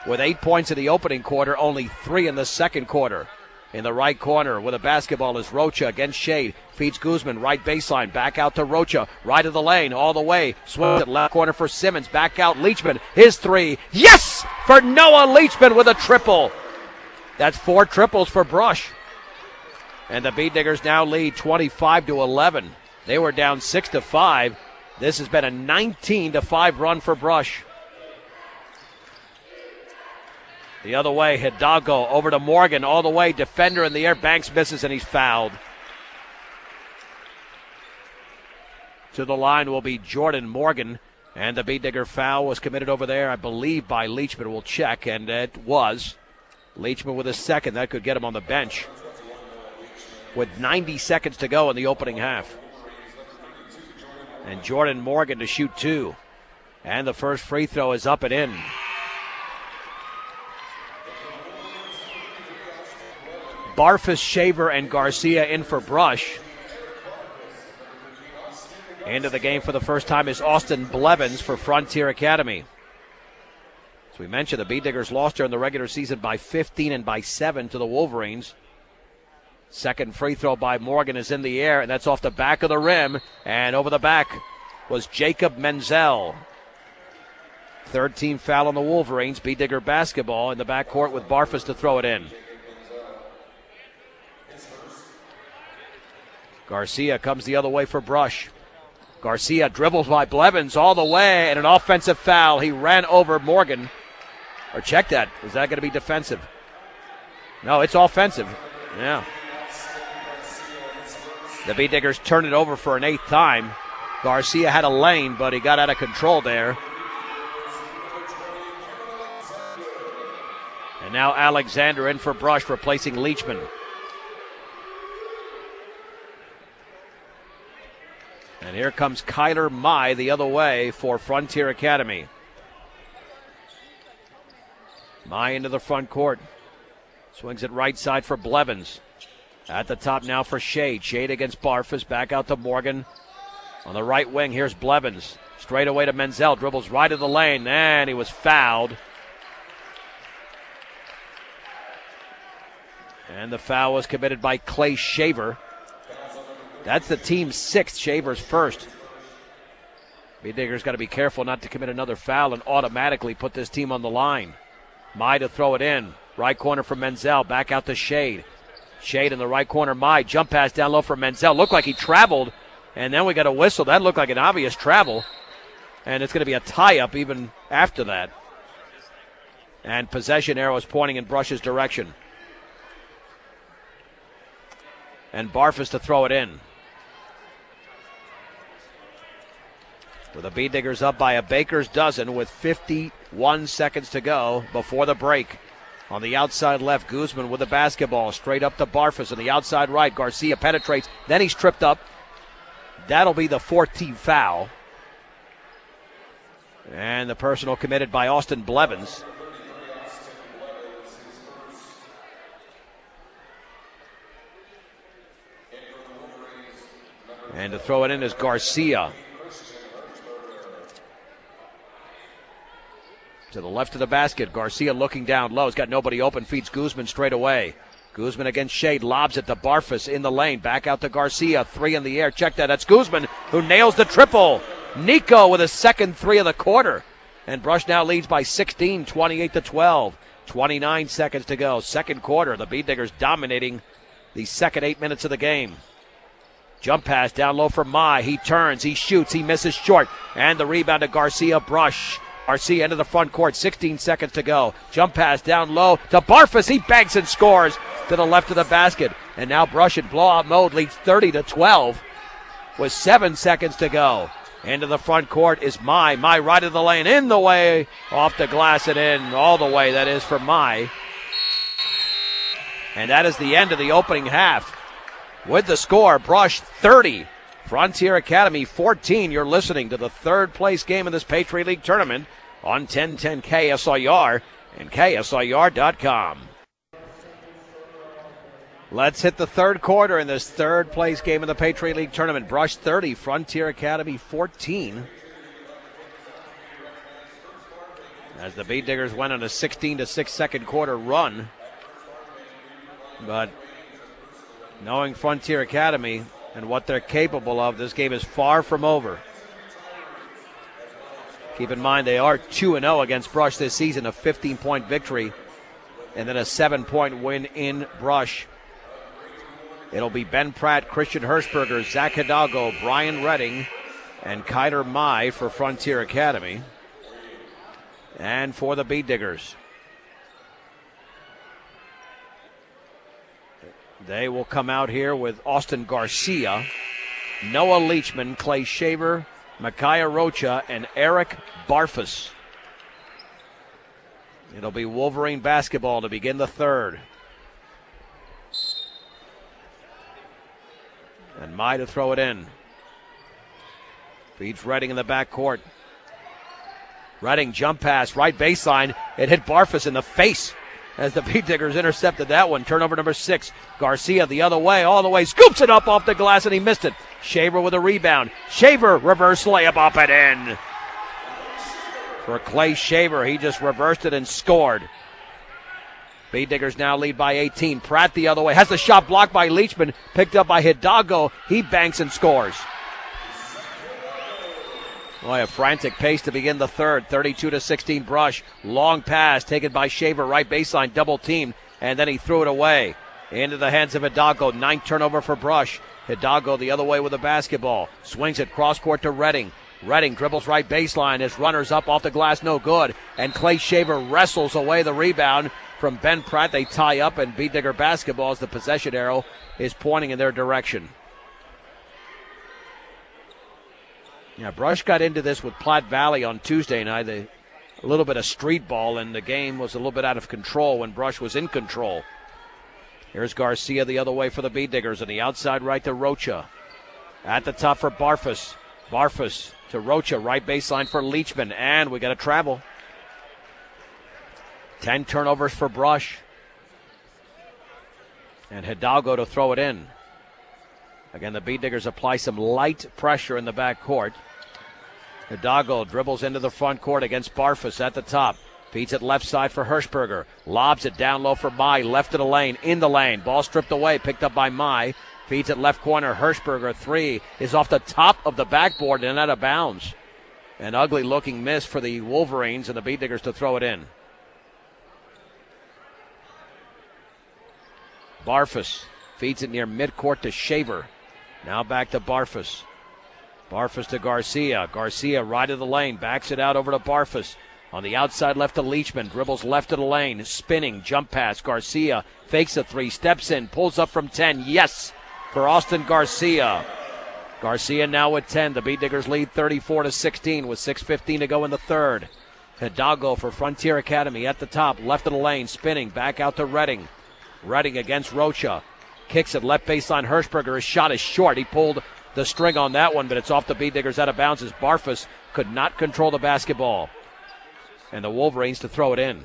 with 8 points in the opening quarter, only 3 in the second quarter. In the right corner with a basketball is Rocha against Shade. Feeds Guzman, right baseline, back out to Rocha. Right of the lane, all the way. Swings it left corner for Simmons. Back out Leachman. His 3. Yes! For Noah Leachman with a triple. That's 4 triples for Brush. And the Bead Diggers now lead 25-11. They were down 6-5. This has been a 19-5 run for Brush. The other way, Hidalgo over to Morgan, all the way, defender in the air, Banks misses and he's fouled. To the line will be Jordan Morgan, and the Bead Digger foul was committed over there, I believe, by Leachman. We'll check, and it was. Leachman with his 2nd, that could get him on the bench. With 90 seconds to go in the opening half. And Jordan Morgan to shoot 2. And the first free throw is up and in. Barfus, Shaver, and Garcia in for Brush. Into the game for the first time is Austin Blevins for Frontier Academy. As we mentioned, the Bee Diggers lost during the regular season by 15 and by 7 to the Wolverines. Second free throw by Morgan is in the air, and that's off the back of the rim. And over the back was Jacob Menzel. Third team foul on the Wolverines. Bee Digger basketball in the backcourt with Barfus to throw it in. Garcia comes the other way for Brush. Garcia dribbles by Blevins all the way, and an offensive foul. He ran over Morgan. Or check that. Is that going to be defensive? No, it's offensive. Yeah. The Bee Diggers turn it over for an 8th time. Garcia had a lane, but he got out of control there. And now Alexander in for Brush, replacing Leachman. And here comes Kyler Mai the other way for Frontier Academy. Mai into the front court. Swings it right side for Blevins. At the top now for Shade. Shade against Barfus. Back out to Morgan. On the right wing, here's Blevins. Straight away to Menzel. Dribbles right of the lane. And he was fouled. And the foul was committed by Clay Shaver. That's the team's 6th. Shaver's first. Bee Diggers got to be careful not to commit another foul and automatically put this team on the line. Mai to throw it in. Right corner for Menzel. Back out to Shade. Shade in the right corner. Mai. Jump pass down low for Menzel. Looked like he traveled. And then we got a whistle. That looked like an obvious travel. And it's going to be a tie-up even after that. And possession arrow is pointing in Brush's direction. And Barfus to throw it in. With the Bee Diggers up by a baker's dozen with 51 seconds to go before the break. On the outside left, Guzman with the basketball. Straight up to Barfus on the outside right. Garcia penetrates. Then he's tripped up. That'll be the 14th foul. And the personal committed by Austin Blevins. And to throw it in is Garcia. To the left of the basket, Garcia looking down low. He's got nobody open, feeds Guzman straight away. Guzman against Shade, lobs it to Barfus in the lane. Back out to Garcia, 3 in the air. Check that, that's Guzman who nails the triple. Nico with a second 3 of the quarter. And Brush now leads by 16, 28-12. 29 seconds to go. Second quarter, the Bee Diggers dominating the second 8 minutes of the game. Jump pass down low for Mai. He turns, he shoots, he misses short. And the rebound to Garcia. Brush. Garcia into the front court, 16 seconds to go. Jump pass down low to Barfus. He banks and scores to the left of the basket. And now Brush in blowout mode leads 30-12 with 7 seconds to go. Into the front court is Mai. Mai right of the lane, in the way, off the glass and in. All the way, that is for Mai. And that is the end of the opening half. With the score, Brush 30. Frontier Academy 14. You're listening to the third place game in this Patriot League tournament on 1010 KSIR and KSIR.com. Let's hit the third quarter in this third place game in the Patriot League tournament. Brush 30, Frontier Academy 14. As the Bee Diggers went on a 16-6 second quarter run. But knowing Frontier Academy and what they're capable of, this game is far from over. Keep in mind they are 2-0 against Brush this season, a 15-point victory, and then a 7-point win in Brush. It'll be Ben Pratt, Christian Hirschberger, Zach Hidalgo, Brian Redding, and Kyler Mai for Frontier Academy. And for the Bee Diggers, they will come out here with Austin Garcia, Noah Leachman, Clay Shaver, Micaiah Rocha, and Eric Barfus. It'll be Wolverine basketball to begin the third. And Mai to throw it in. Feeds Redding in the backcourt. Redding jump pass, right baseline. It hit Barfus in the face. as the Beat Diggers intercepted that one. Turnover number 6. Garcia the other way, all the way, scoops it up off the glass, and he missed it. Shaver with a rebound. Shaver, reverse layup up and in. For Clay Shaver, he just reversed it and scored. Beat Diggers now lead by 18. Pratt the other way, has the shot blocked by Leachman, picked up by Hidalgo. He banks and scores. Boy, a frantic pace to begin the third. 32-16 Brush. Long pass taken by Shaver, right baseline, double team, and then he threw it away. Into the hands of Hidalgo. 9th turnover for Brush. Hidalgo the other way with the basketball. Swings it cross court to Redding. Redding dribbles right baseline. His runners up off the glass, no good. And Clay Shaver wrestles away the rebound from Ben Pratt. They tie up, and Beat Digger basketball as the possession arrow is pointing in their direction. Yeah, Brush got into this with Platte Valley on Tuesday night. A little bit of street ball, and the game was a little bit out of control when Brush was in control. Here's Garcia the other way for the Beat Diggers, on the outside right to Rocha. At the top for Barfus. Barfus to Rocha, right baseline for Leachman, and we got a travel. 10 turnovers for Brush. And Hidalgo to throw it in. Again, the Beat Diggers apply some light pressure in the backcourt. Hidalgo dribbles into the front court against Barfus at the top. Feeds it left side for Hirschberger. Lobs it down low for Mai. Left of the lane, in the lane. Ball stripped away, picked up by Mai. Feeds it left corner. Hirschberger, 3 is off the top of the backboard and out of bounds. An ugly looking miss for the Wolverines, and the Beat Diggers to throw it in. Barfus feeds it near midcourt to Shaver. Now back to Barfus. Barfus to Garcia. Garcia right of the lane. Backs it out over to Barfus. On the outside left to Leachman. Dribbles left of the lane. Spinning. Jump pass. Garcia fakes a 3. Steps in. Pulls up from 10. Yes! For Austin Garcia. Garcia now with 10. The Beat Diggers lead 34-16 with 6:15 to go in the third. Hidalgo for Frontier Academy at the top. Left of the lane. Spinning. Back out to Redding. Redding against Rocha. Kicks it left baseline. Hirschberger. His shot is short. He pulled the string on that one, but it's off the Beat Diggers out of bounds as Barfus could not control the basketball. And the Wolverines to throw it in.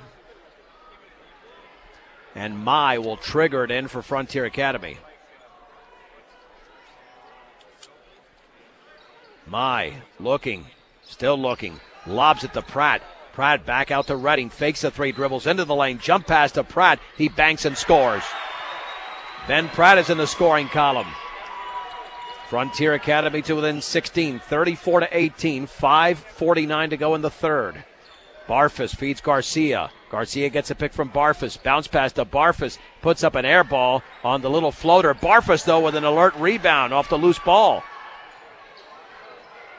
And Mai will trigger it in for Frontier Academy. Mai looking, still looking. Lobs it to Pratt. Pratt back out to Redding. Fakes a 3, dribbles into the lane. Jump pass to Pratt. He banks and scores. Ben Pratt is in the scoring column. Frontier Academy to within 16, 34-18, 5:49 to go in the third. Barfus feeds Garcia. Garcia gets a pick from Barfus. Bounce pass to Barfus. Puts up an air ball on the little floater. Barfus, though, with an alert rebound off the loose ball.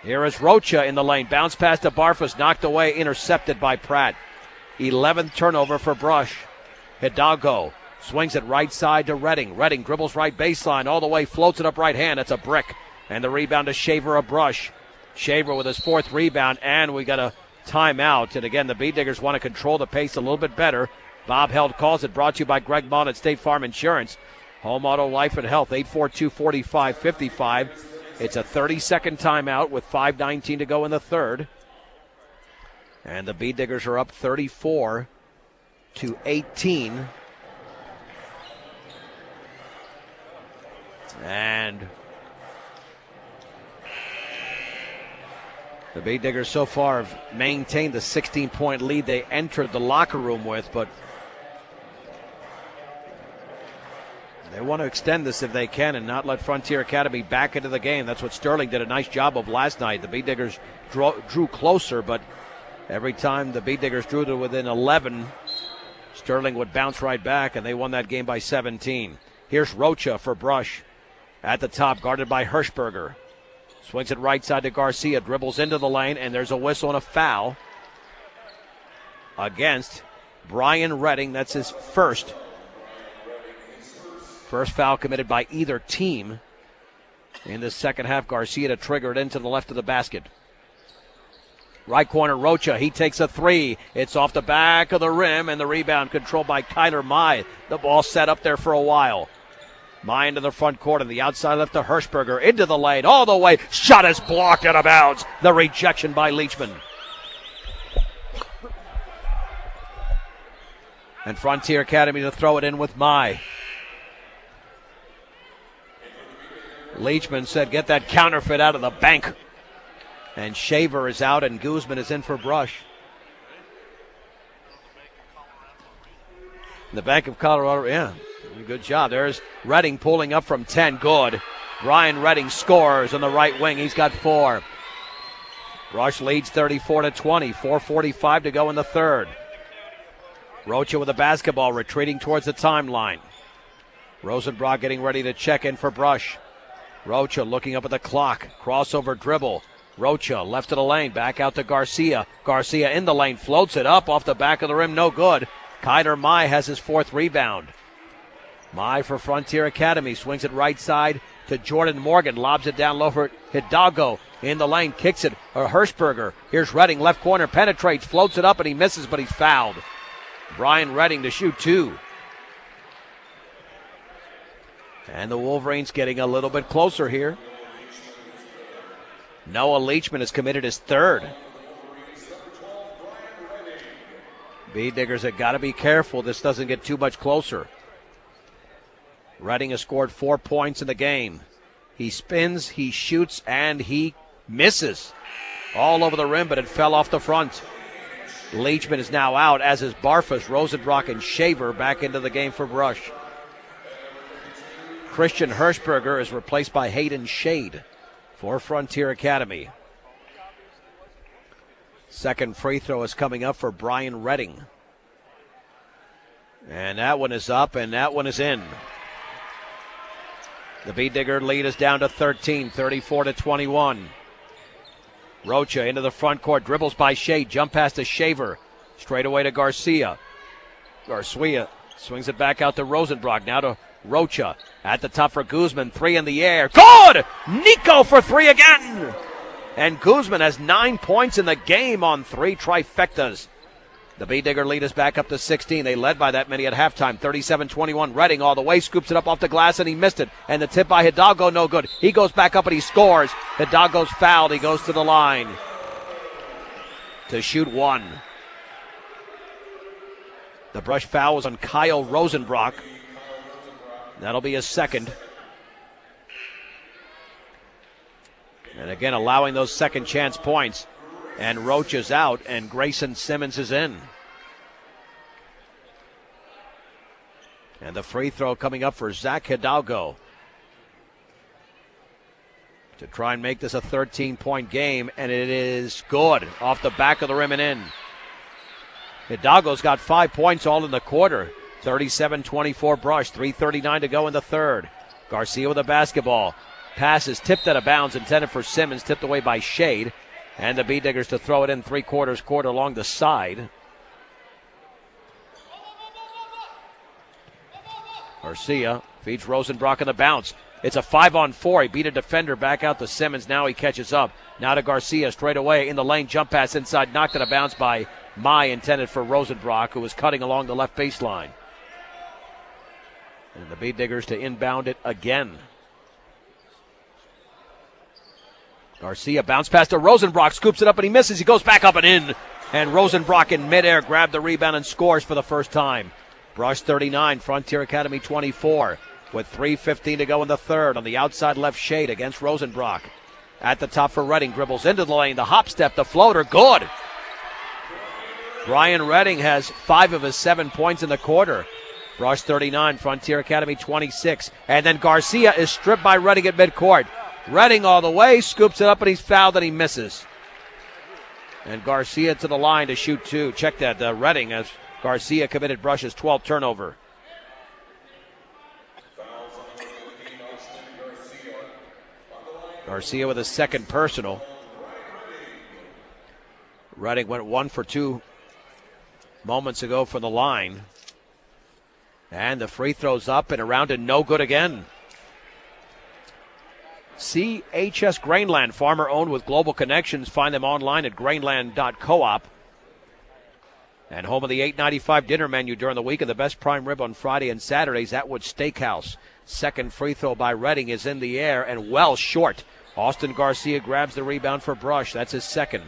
Here is Rocha in the lane. Bounce pass to Barfus. Knocked away, intercepted by Pratt. 11th turnover for Brush. Hidalgo swings it right side to Redding. Redding dribbles right baseline all the way, floats it up right hand. That's a brick. And the rebound to Shaver of Brush. Shaver with his 4th rebound, and we got a timeout. And again, the Beat Diggers want to control the pace a little bit better. Bob Held calls it, brought to you by Greg Mott at State Farm Insurance. Home Auto Life and Health, 842-4555. It's a 30-second timeout with 5:19 to go in the third. And the Beat Diggers are up 34-18. And the Beat Diggers so far have maintained the 16-point lead they entered the locker room with, but they want to extend this if they can and not let Frontier Academy back into the game. That's what Sterling did a nice job of last night. The Beat Diggers drew closer, but every time the Beat Diggers drew to within 11, Sterling would bounce right back, and they won that game by 17. Here's Rocha for Brush. At the top, guarded by Hirschberger. Swings it right side to Garcia, dribbles into the lane, and there's a whistle and a foul against Brian Redding. That's his first foul committed by either team in the second half. Garcia to trigger it into the left of the basket. Right corner, Rocha. He takes a 3. It's off the back of the rim, and the rebound controlled by Kyler Mai. The ball set up there for a while. Mai into the front court, and the outside left to Hirschberger. Into the lane, all the way. Shot is blocked out of bounds. The rejection by Leachman. And Frontier Academy to throw it in with Mai. Leachman said, get that counterfeit out of the bank. And Shaver is out, and Guzman is in for Brush. The Bank of Colorado, yeah, good job. There's Redding pulling up from 10, good. Brian Redding scores on the right wing. He's got 4. Brush leads 34-20, 4:45 to go in the third. Rocha with the basketball, retreating towards the timeline. Rosenbrock getting ready to check in for Brush. Rocha looking up at the clock. Crossover dribble. Rocha left of the lane. Back out to Garcia. Garcia in the lane. Floats it up off the back of the rim. No good. Kyler Mai has his 4th rebound. Mai for Frontier Academy. Swings it right side to Jordan Morgan. Lobs it down low for Hidalgo. In the lane. Kicks it. Hirschberger. Here's Redding. Left corner. Penetrates. Floats it up and he misses, but he's fouled. Brian Redding to shoot 2. And the Wolverines getting a little bit closer here. Noah Leachman has committed his 3rd. Bee Diggers have got to be careful this doesn't get too much closer. Redding has scored 4 points in the game. He spins, he shoots, and he misses. All over the rim, but it fell off the front. Leachman is now out, as is Barfus, Rosenbrock, and Shaver back into the game for Brush. Christian Hirschberger is replaced by Hayden Shade for Frontier Academy. Second free throw is coming up for Brian Redding. And that one is up, and that one is in. The Bee Digger lead is down to 13, 34-21. Rocha into the front court, dribbles by Shade, jump pass to Shaver. Straight away to Garcia. Garcia swings it back out to Rosenbrock, now to Rocha. At the top for Guzman, 3 in the air. Good! Nico for 3 again! And Guzman has 9 points in the game on 3 trifectas. The Bee Digger lead is back up to 16. They led by that many at halftime, 37-21. Redding all the way, scoops it up off the glass, and he missed it. And the tip by Hidalgo, no good. He goes back up and he scores. Hidalgo's fouled. He goes to the line to shoot 1. The Brush foul was on Kyle Rosenbrock. That'll be his 2nd. And again, allowing those second chance points. And Roach is out, and Grayson Simmons is in. And the free throw coming up for Zach Hidalgo to try and make this a 13-point game, and it is good. Off the back of the rim and in. Hidalgo's got 5 points all in the quarter. 37-24 Brush, 3:39 to go in the third. Garcia with the basketball. Pass is tipped out of bounds, intended for Simmons, tipped away by Shade. And the Bee Diggers to throw it in 3/4 court along the side. Garcia feeds Rosenbrock in the bounce. It's a 5-on-4. He beat a defender back out to Simmons. Now he catches up. Now to Garcia straight away in the lane. Jump pass inside. Knocked out of bounds by Mai, intended for Rosenbrock, who was cutting along the left baseline. And the Bee Diggers to inbound it again. Garcia bounce pass to Rosenbrock, scoops it up and he misses. He goes back up and in. And Rosenbrock in midair grabbed the rebound and scores for the first time. Brush 39, Frontier Academy 24. With 3:15 to go in the third. On the outside left Shade against Rosenbrock. At the top for Redding, dribbles into the lane. The hop step, the floater, good. Brian Redding has 5 of his 7 points in the quarter. Brush 39, Frontier Academy 26. And then Garcia is stripped by Redding at midcourt. Redding all the way, scoops it up, and he's fouled, and he misses. And Garcia to the line to shoot 2. Check that, Redding, as Garcia committed Brush's 12th turnover. Garcia with a second personal. Redding went 1 for 2 moments ago from the line. And the free throw's up and around and no good again. CHS Grainland, farmer owned with global connections. Find them online at grainland.coop. And home of the $8.95 dinner menu during the week, and the best prime rib on Friday and Saturdays, Atwood Steakhouse. Second free throw by Redding is in the air and well short. Austin Garcia grabs the rebound for Brush. That's his second.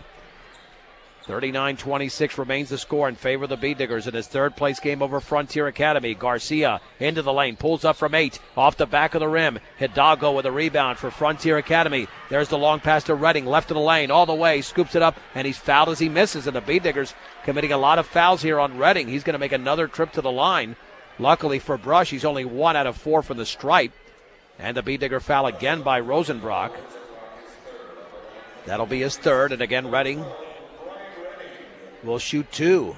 39-26 remains the score in favor of the Bee Diggers in his third place game over Frontier Academy. Garcia into the lane, pulls up from 8, off the back of the rim. Hidalgo with a rebound for Frontier Academy. There's the long pass to Redding, left of the lane, all the way, scoops it up, and he's fouled as he misses. And the Bee Diggers committing a lot of fouls here on Redding. He's going to make another trip to the line. Luckily for Brush, he's only 1 out of 4 from the stripe. And the Bee Digger foul again by Rosenbrock. That'll be his third, and again Redding will shoot 2.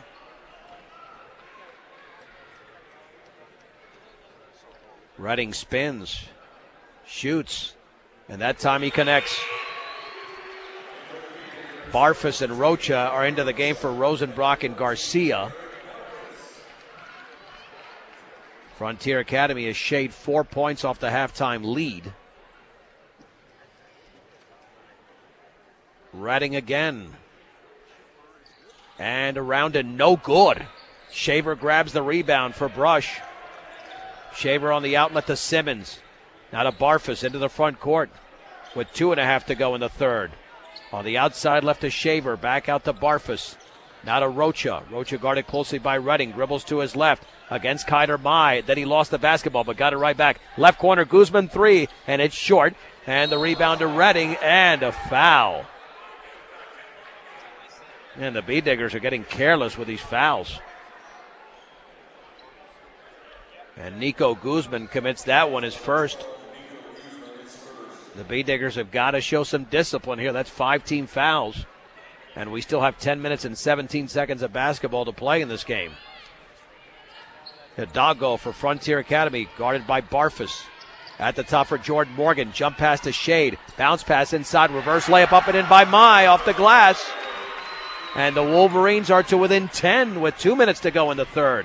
Redding spins, shoots, and that time he connects. Barfus and Rocha are into the game for Rosenbrock and Garcia. Frontier Academy has shaved 4 points off the halftime lead. Redding again. And around and no good. Shaver grabs the rebound for Brush. Shaver on the outlet to Simmons. Now to Barfus into the front court with 2.5 to go in the third. On the outside left to Shaver. Back out to Barfus. Now to Rocha. Rocha guarded closely by Redding. Dribbles to his left against Kyder Mai. Then he lost the basketball but got it right back. Left corner Guzman 3 and it's short. And the rebound to Redding and a foul. And the Bee Diggers are getting careless with these fouls. And Nico Guzman commits that one his first. The Bee Diggers have got to show some discipline here. That's 5 team fouls. And we still have 10 minutes and 17 seconds of basketball to play in this game. Hidalgo for Frontier Academy, guarded by Barfus. At the top for Jordan Morgan. Jump pass to Shade. Bounce pass inside. Reverse layup up and in by Mai off the glass. And the Wolverines are to within 10 with 2 minutes to go in the third.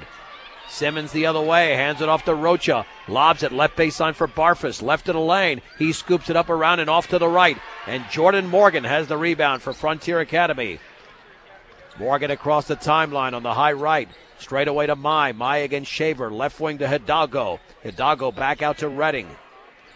Simmons the other way, hands it off to Rocha. Lobs it left baseline for Barfus, left of the lane. He scoops it up around and off to the right. And Jordan Morgan has the rebound for Frontier Academy. Morgan across the timeline on the high right. Straight away to Mai. Mai against Shaver. Left wing to Hidalgo. Hidalgo back out to Redding.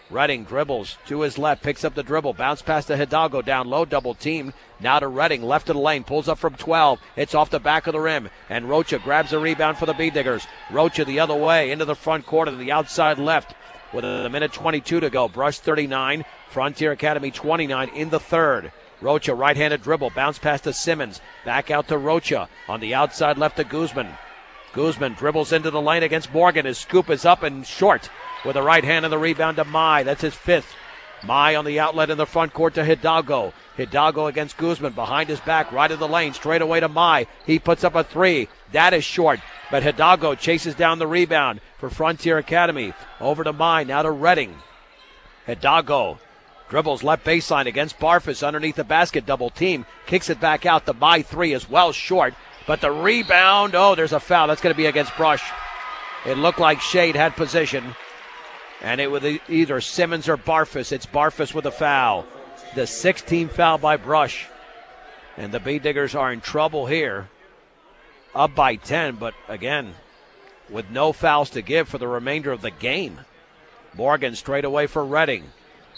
Redding dribbles to his left, picks up the dribble, bounce pass to Hidalgo, down low, double teamed. Now to Redding, left of the lane, pulls up from 12. It's off the back of the rim, and Rocha grabs the rebound for the Bee Diggers. Rocha the other way, into the front court to the outside left with a minute 22 to go. Brush 39, Frontier Academy 29 in the third. Rocha right-handed dribble, bounce pass to Simmons, back out to Rocha. On the outside left to Guzman. Guzman dribbles into the lane against Morgan. His scoop is up and short. With the right hand and the rebound to Mai. That's his 5th. Mai on the outlet in the front court to Hidalgo. Hidalgo against Guzman behind his back, right of the lane, straight away to Mai. He puts up a 3. That is short. But Hidalgo chases down the rebound for Frontier Academy. Over to Mai, now to Redding. Hidalgo dribbles left baseline against Barfus underneath the basket, double team. Kicks it back out. The Mai 3 is well short. But the rebound, there's a foul. That's going to be against Brush. It looked like Shade had possession. And it was either Simmons or Barfus. It's Barfus with a foul. The 6th team foul by Brush. And the Bee Diggers are in trouble here. Up by 10, but again, with no fouls to give for the remainder of the game. Morgan straight away for Redding.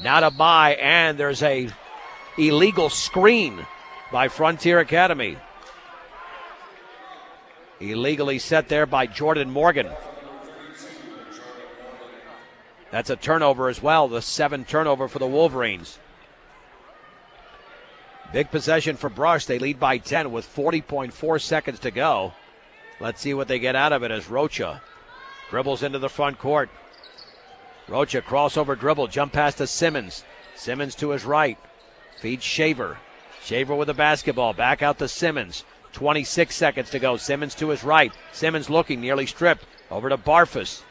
Now to Mai, and there's a illegal screen by Frontier Academy. Illegally set there by Jordan Morgan. That's a turnover as well, the 7th turnover for the Wolverines. Big possession for Brush. They lead by 10 with 40.4 seconds to go. Let's see what they get out of it as Rocha dribbles into the front court. Rocha crossover dribble, jump pass to Simmons. Simmons to his right. Feeds Shaver. Shaver with the basketball. Back out to Simmons. 26 seconds to go. Simmons to his right. Simmons looking, nearly stripped. Over to Barfus.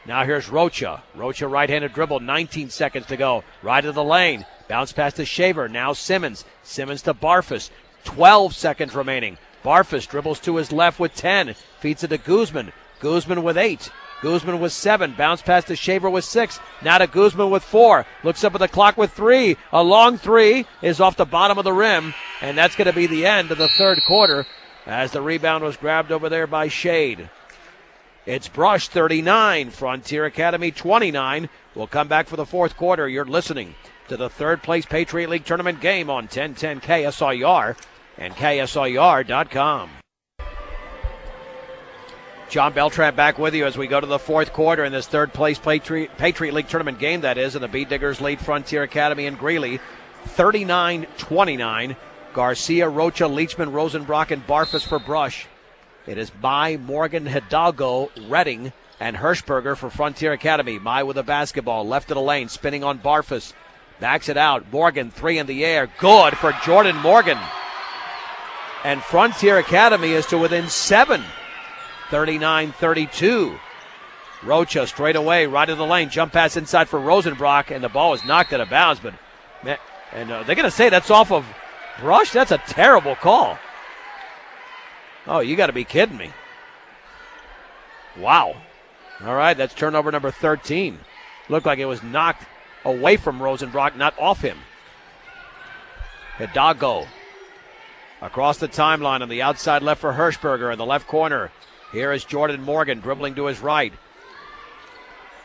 Now here's Rocha. Rocha right-handed dribble, 19 seconds to go. Right of the lane. Bounce pass to Shaver. Now Simmons. Simmons to Barfus. 12 seconds remaining. Barfus dribbles to his left with 10. Feeds it to Guzman. Guzman with 8. Guzman with 7. Bounce pass to Shaver with 6. Now to Guzman with 4. Looks up at the clock with 3. A long 3 is off the bottom of the rim. And that's going to be the end of the third quarter as the rebound was grabbed over there by Shade. It's Brush 39, Frontier Academy 29. We'll come back for the fourth quarter. You're listening to the third place Patriot League tournament game on 1010 KSIR. and KSIR.com. John Beltran back with you as we go to the fourth quarter in this third-place Patriot League tournament game, that is, and the Bead Diggers lead Frontier Academy and Greeley 39-29. Garcia, Rocha, Leachman, Rosenbrock, and Barfus for Brush. It is Mai, Morgan, Hidalgo, Redding, and Hirschberger for Frontier Academy. Mai with a basketball, left of the lane, spinning on Barfus. Backs it out. Morgan, three in the air. Good for Jordan Morgan. And Frontier Academy is to within 7. 39-32. Rocha straight away, right of the lane. Jump pass inside for Rosenbrock, and the ball is knocked out of bounds. But they're going to say that's off of Brush? That's a terrible call. Oh, you got to be kidding me. Wow. All right, that's turnover number 13. Looked like it was knocked away from Rosenbrock, not off him. Hidalgo across the timeline on the outside left for Hirschberger in the left corner. Here is Jordan Morgan dribbling to his right.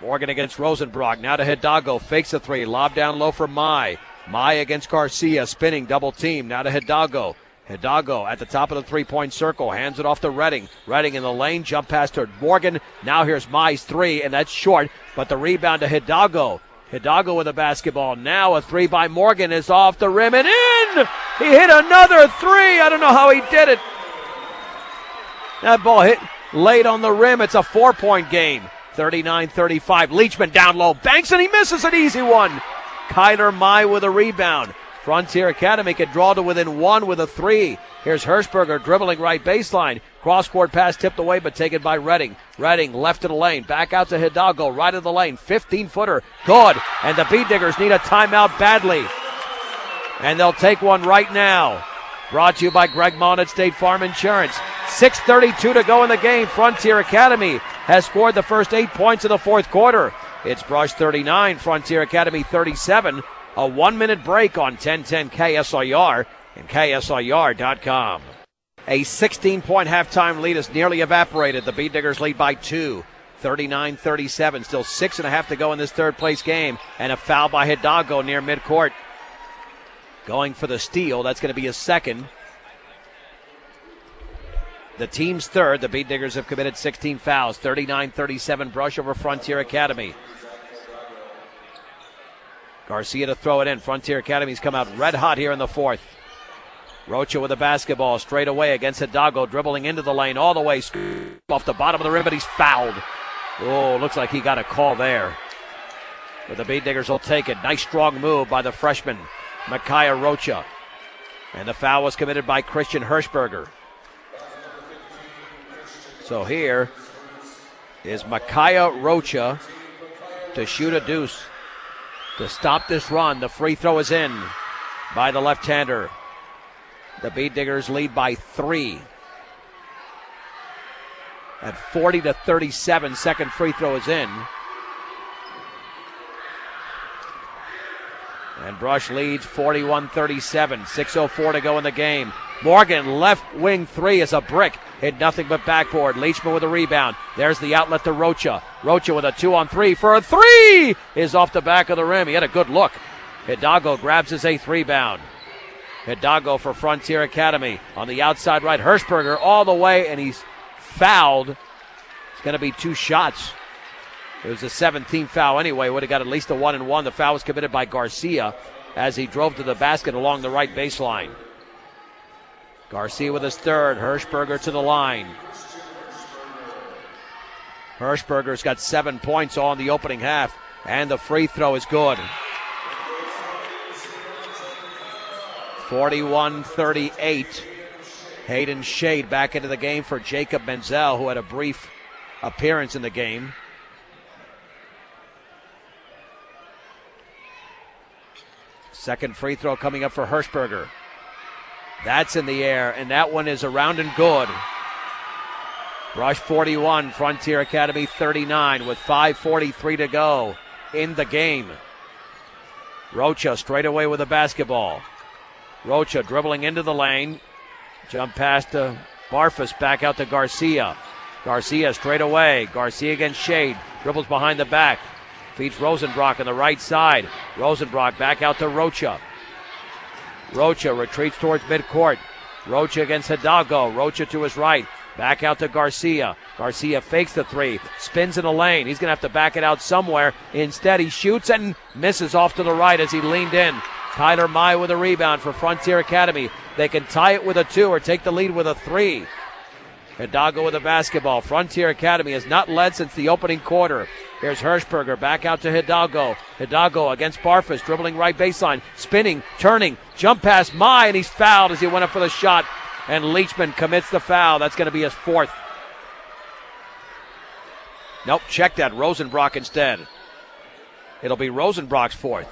Morgan against Rosenbrock. Now to Hidalgo. Fakes a three. Lob down low for Mai. Mai against Garcia. Spinning double team. Now to Hidalgo. Hidalgo at the top of the three-point circle. Hands it off to Redding. Redding in the lane. Jump pass to Morgan. Now here's Mai's three, and that's short. But the rebound to Hidalgo. Hidalgo with a basketball. Now a three by Morgan is off the rim and in! He hit another three. I don't know how he did it. That ball hit late on the rim. It's a 4-point game. 39-35. Leachman down low. Banks and he misses an easy one. Kyler Mai with a rebound. Frontier Academy could draw to within 1 with a three. Here's Hirschberger dribbling right baseline. Cross-court pass tipped away but taken by Redding. Redding left of the lane. Back out to Hidalgo. Right of the lane. 15-footer. Good. And the Bead Diggers need a timeout badly. And they'll take one right now. Brought to you by Greg Mon at State Farm Insurance. 6:32 to go in the game. Frontier Academy has scored the first 8 points of the fourth quarter. It's Brush 39, Frontier Academy 37. A 1-minute break on 1010 KSIR and KSIR.com. A 16-point halftime lead has nearly evaporated. The Bead Diggers lead by 2. 39-37. Still 6.5 to go in this third-place game. And a foul by Hidalgo near midcourt. Going for the steal. That's going to be his second. The team's third. The Bead Diggers have committed 16 fouls. 39-37 Brush over Frontier Academy. Garcia to throw it in. Frontier Academy's come out red hot here in the fourth. Rocha with a basketball straight away against Hidalgo, dribbling into the lane all the way off the bottom of the rim, but he's fouled. Oh, looks like he got a call there. But the Bead Diggers will take it. Nice strong move by the freshman, Micaiah Rocha. And the foul was committed by Christian Hirschberger. So here is Micaiah Rocha to shoot a deuce. To stop this run, the free throw is in by the left-hander. The Bead Diggers lead by 3. At 40-37, second free throw is in. And Brush leads 41-37. 6:04 to go in the game. Morgan, left wing three is a brick. Hit nothing but backboard. Leachman with a rebound. There's the outlet to Rocha. Rocha with a 2-on-3 for a three is off the back of the rim. He had a good look. Hidalgo grabs his 8th rebound. Hidalgo for Frontier Academy on the outside right. Hirschberger all the way, and he's fouled. It's going to be 2 shots. It was a 17th foul anyway. Would have got at least a 1-and-1. The foul was committed by Garcia as he drove to the basket along the right baseline. Garcia with his third. Hirschberger to the line. Hirschberger's got 7 points all in the opening half, and the free throw is good. 41-38. Hayden Shade back into the game for Jacob Menzel, who had a brief appearance in the game. Second free throw coming up for Hirschberger. That's in the air, and that one is around and good. Brush 41, Frontier Academy 39 with 5:43 to go in the game. Rocha straight away with a basketball. Rocha dribbling into the lane. Jump pass to Barfus, back out to Garcia. Garcia straight away. Garcia against Shade. Dribbles behind the back. Feeds Rosenbrock on the right side. Rosenbrock back out to Rocha. Rocha retreats towards midcourt. Rocha against Hidalgo. Rocha to his right. Back out to Garcia. Garcia fakes the three. Spins in the lane. He's going to have to back it out somewhere. Instead, he shoots and misses off to the right as he leaned in. Kyler Mai with a rebound for Frontier Academy. They can tie it with a 2 or take the lead with a 3. Hidalgo with the basketball. Frontier Academy has not led since the opening quarter. Here's Hirschberger back out to Hidalgo. Hidalgo against Barfus, dribbling right baseline, spinning, turning, jump pass Mai, and he's fouled as he went up for the shot. And Leachman commits the foul. That's going to be his 4th. Nope, check that. Rosenbrock instead. It'll be Rosenbrock's 4th.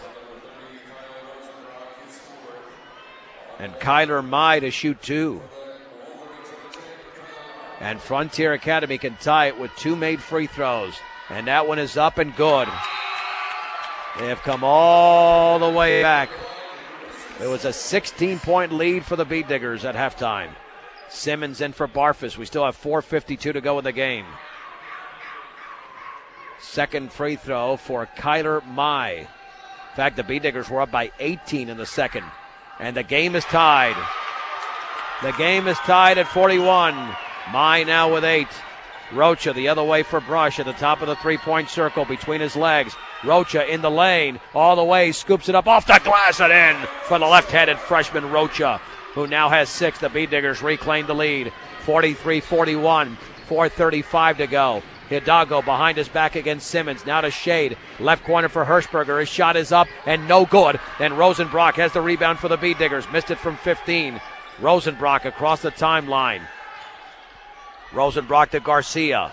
And Kyler Mai to shoot 2. And Frontier Academy can tie it with 2 made free throws. And that one is up and good. They have come all the way back. It was a 16-point lead for the Bead Diggers at halftime. Simmons in for Barfus. We still have 4:52 to go in the game. Second free throw for Kyler Mai. In fact, the Bead Diggers were up by 18 in the second. And the game is tied. The game is tied at 41. Mai now with 8. Rocha the other way for Brush at the top of the three-point circle between his legs. Rocha in the lane, all the way, scoops it up off the glass and in for the left-handed freshman Rocha, who now has 6. The Bead Diggers reclaim the lead, 43-41, 4:35 to go. Hidalgo behind his back against Simmons, now to Shade, left corner for Hirschberger. His shot is up and no good. And Rosenbrock has the rebound for the Bead Diggers, missed it from 15. Rosenbrock across the timeline. Rosenbrock to Garcia.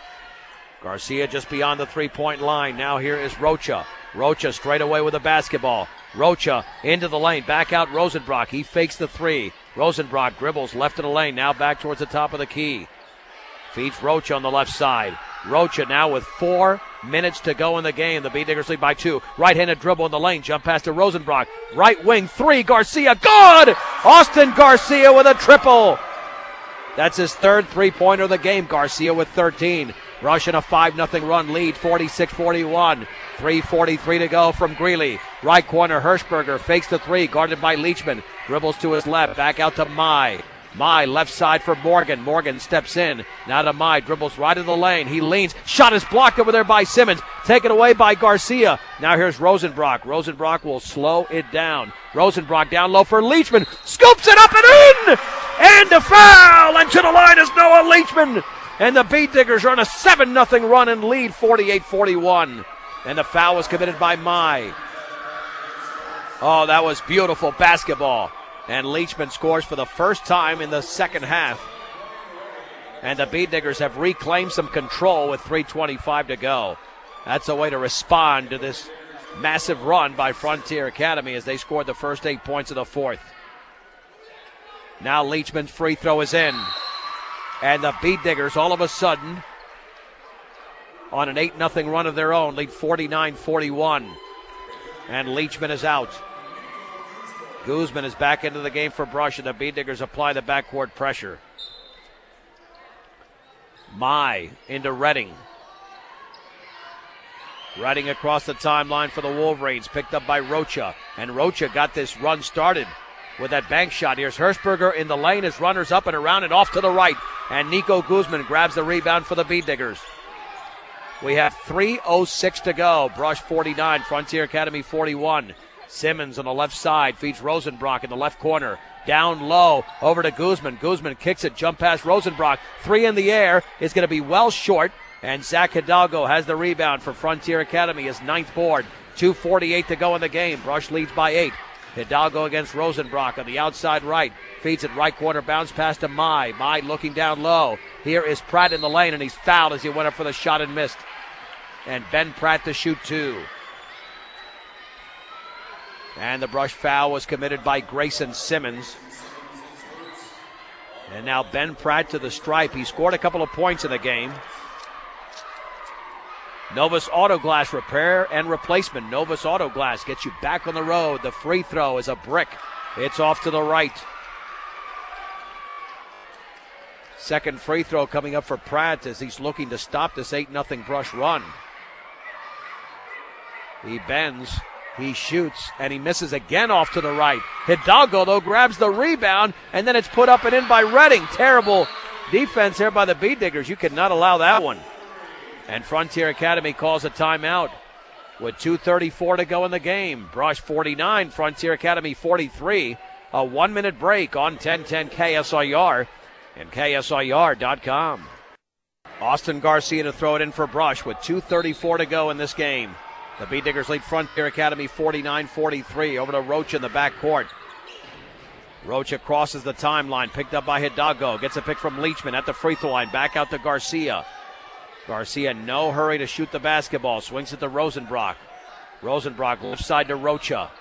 Garcia just beyond the three-point line. Now here is Rocha. Rocha straight away with the basketball. Rocha into the lane. Back out Rosenbrock. He fakes the 3. Rosenbrock dribbles left of the lane. Now back towards the top of the key. Feeds Rocha on the left side. Rocha now with 4 minutes to go in the game. The Bead Diggers lead by 2. Right-handed dribble in the lane. Jump pass to Rosenbrock. Right wing 3. Garcia. Good! Austin Garcia with a triple. That's his 3rd three-pointer of the game. Garcia with 13. Rush in a 5-0 run lead, 46-41. 3:43 to go from Greeley. Right corner, Hirschberger fakes the 3, guarded by Leachman. Dribbles to his left, back out to Mai. Mai left side for Morgan. Morgan steps in. Now to Mai, dribbles right in the lane. He leans. Shot is blocked over there by Simmons. Taken away by Garcia. Now here's Rosenbrock. Rosenbrock will slow it down. Rosenbrock down low for Leachman. Scoops it up and in! And a foul! And to the line is Noah Leachman. And the Bead Diggers are on a 7-0 run and lead, 48-41. And the foul was committed by Mai. Oh, that was beautiful basketball. And Leachman scores for the first time in the second half. And the Bead Diggers have reclaimed some control with 3:25 to go. That's a way to respond to this massive run by Frontier Academy as they scored the first 8 points of the 4th. Now Leachman's free throw is in. And the Bead Diggers all of a sudden on an 8-0 run of their own, lead 49-41. And Leachman is out. Guzman is back into the game for Brush, and the Bead Diggers apply the backcourt pressure. Mai into Redding. Redding across the timeline for the Wolverines, picked up by Rocha. And Rocha got this run started with that bank shot. Here's Hirschberger in the lane. His runners up and around and off to the right. And Nico Guzman grabs the rebound for the Bead Diggers. We have 3:06 to go. Brush 49, Frontier Academy 41. Simmons on the left side feeds Rosenbrock in the left corner. Down low, over to Guzman. Guzman kicks it, jump past Rosenbrock. 3 in the air is going to be well short. And Zach Hidalgo has the rebound for Frontier Academy, his 9th board. 2:48 to go in the game. Brush leads by 8. Hidalgo against Rosenbrock on the outside right. Feeds it right corner, bounce pass to Mai. Mai looking down low. Here is Pratt in the lane, and he's fouled as he went up for the shot and missed. And Ben Pratt to shoot 2. And the Brush foul was committed by Grayson Simmons. And now Ben Pratt to the stripe. He scored a couple of points in the game. Novus Auto Glass repair and replacement. Novus Auto Glass gets you back on the road. The free throw is a brick. It's off to the right. Second free throw coming up for Pratt as he's looking to stop this 8-0 Brush run. He bends, He shoots, and he misses again off to the right. Hidalgo, though, grabs the rebound, and then it's put up and in by Redding. Terrible defense here by the Bee Diggers. You could not allow that one. And Frontier Academy calls a timeout with 2:34 to go in the game. Brush 49, Frontier Academy 43. A 1-minute break on 1010 KSIR and KSIR.com. Austin Garcia to throw it in for Brush with 2:34 to go in this game. The Bee Diggers lead Frontier Academy 49-43. Over to Rocha in the backcourt. Rocha crosses the timeline, picked up by Hidalgo. Gets a pick from Leachman at the free throw line. Back out to Garcia. Garcia, no hurry to shoot the basketball. Swings it to Rosenbrock. Rosenbrock left side to Rocha.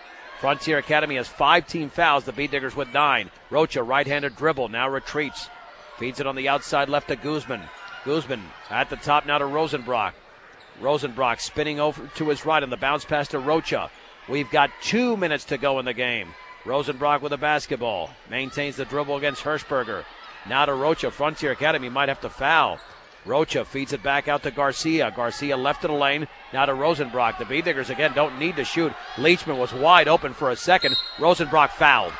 Frontier Academy has 5 team fouls. The Bee Diggers with 9. Rocha, right-handed dribble, now retreats. Feeds it on the outside left to Guzman. Guzman at the top now to Rosenbrock. Rosenbrock spinning over to his right on the bounce pass to Rocha. We've got 2 minutes to go in the game. Rosenbrock with the basketball. Maintains the dribble against Hirschberger. Now to Rocha. Frontier Academy might have to foul. Rocha feeds it back out to Garcia. Garcia left of the lane. Now to Rosenbrock. The Bee Diggers again don't need to shoot. Leachman was wide open for a second. Rosenbrock fouled.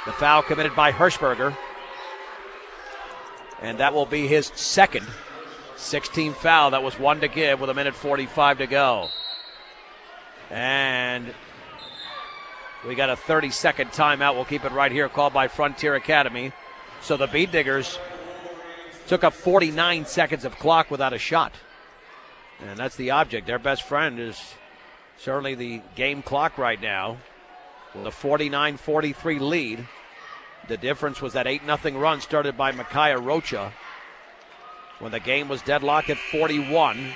The foul committed by Hirschberger. And that will be his second 16th foul. That was 1 to give with 1:45 to go. And we got a 30-second timeout. We'll keep it right here, called by Frontier Academy. So the Bee Diggers took up 49 seconds of clock without a shot. And that's the object. Their best friend is certainly the game clock right now with a 49-43 lead. The difference was that 8-0 run started by Micaiah Rocha when the game was deadlocked at 41.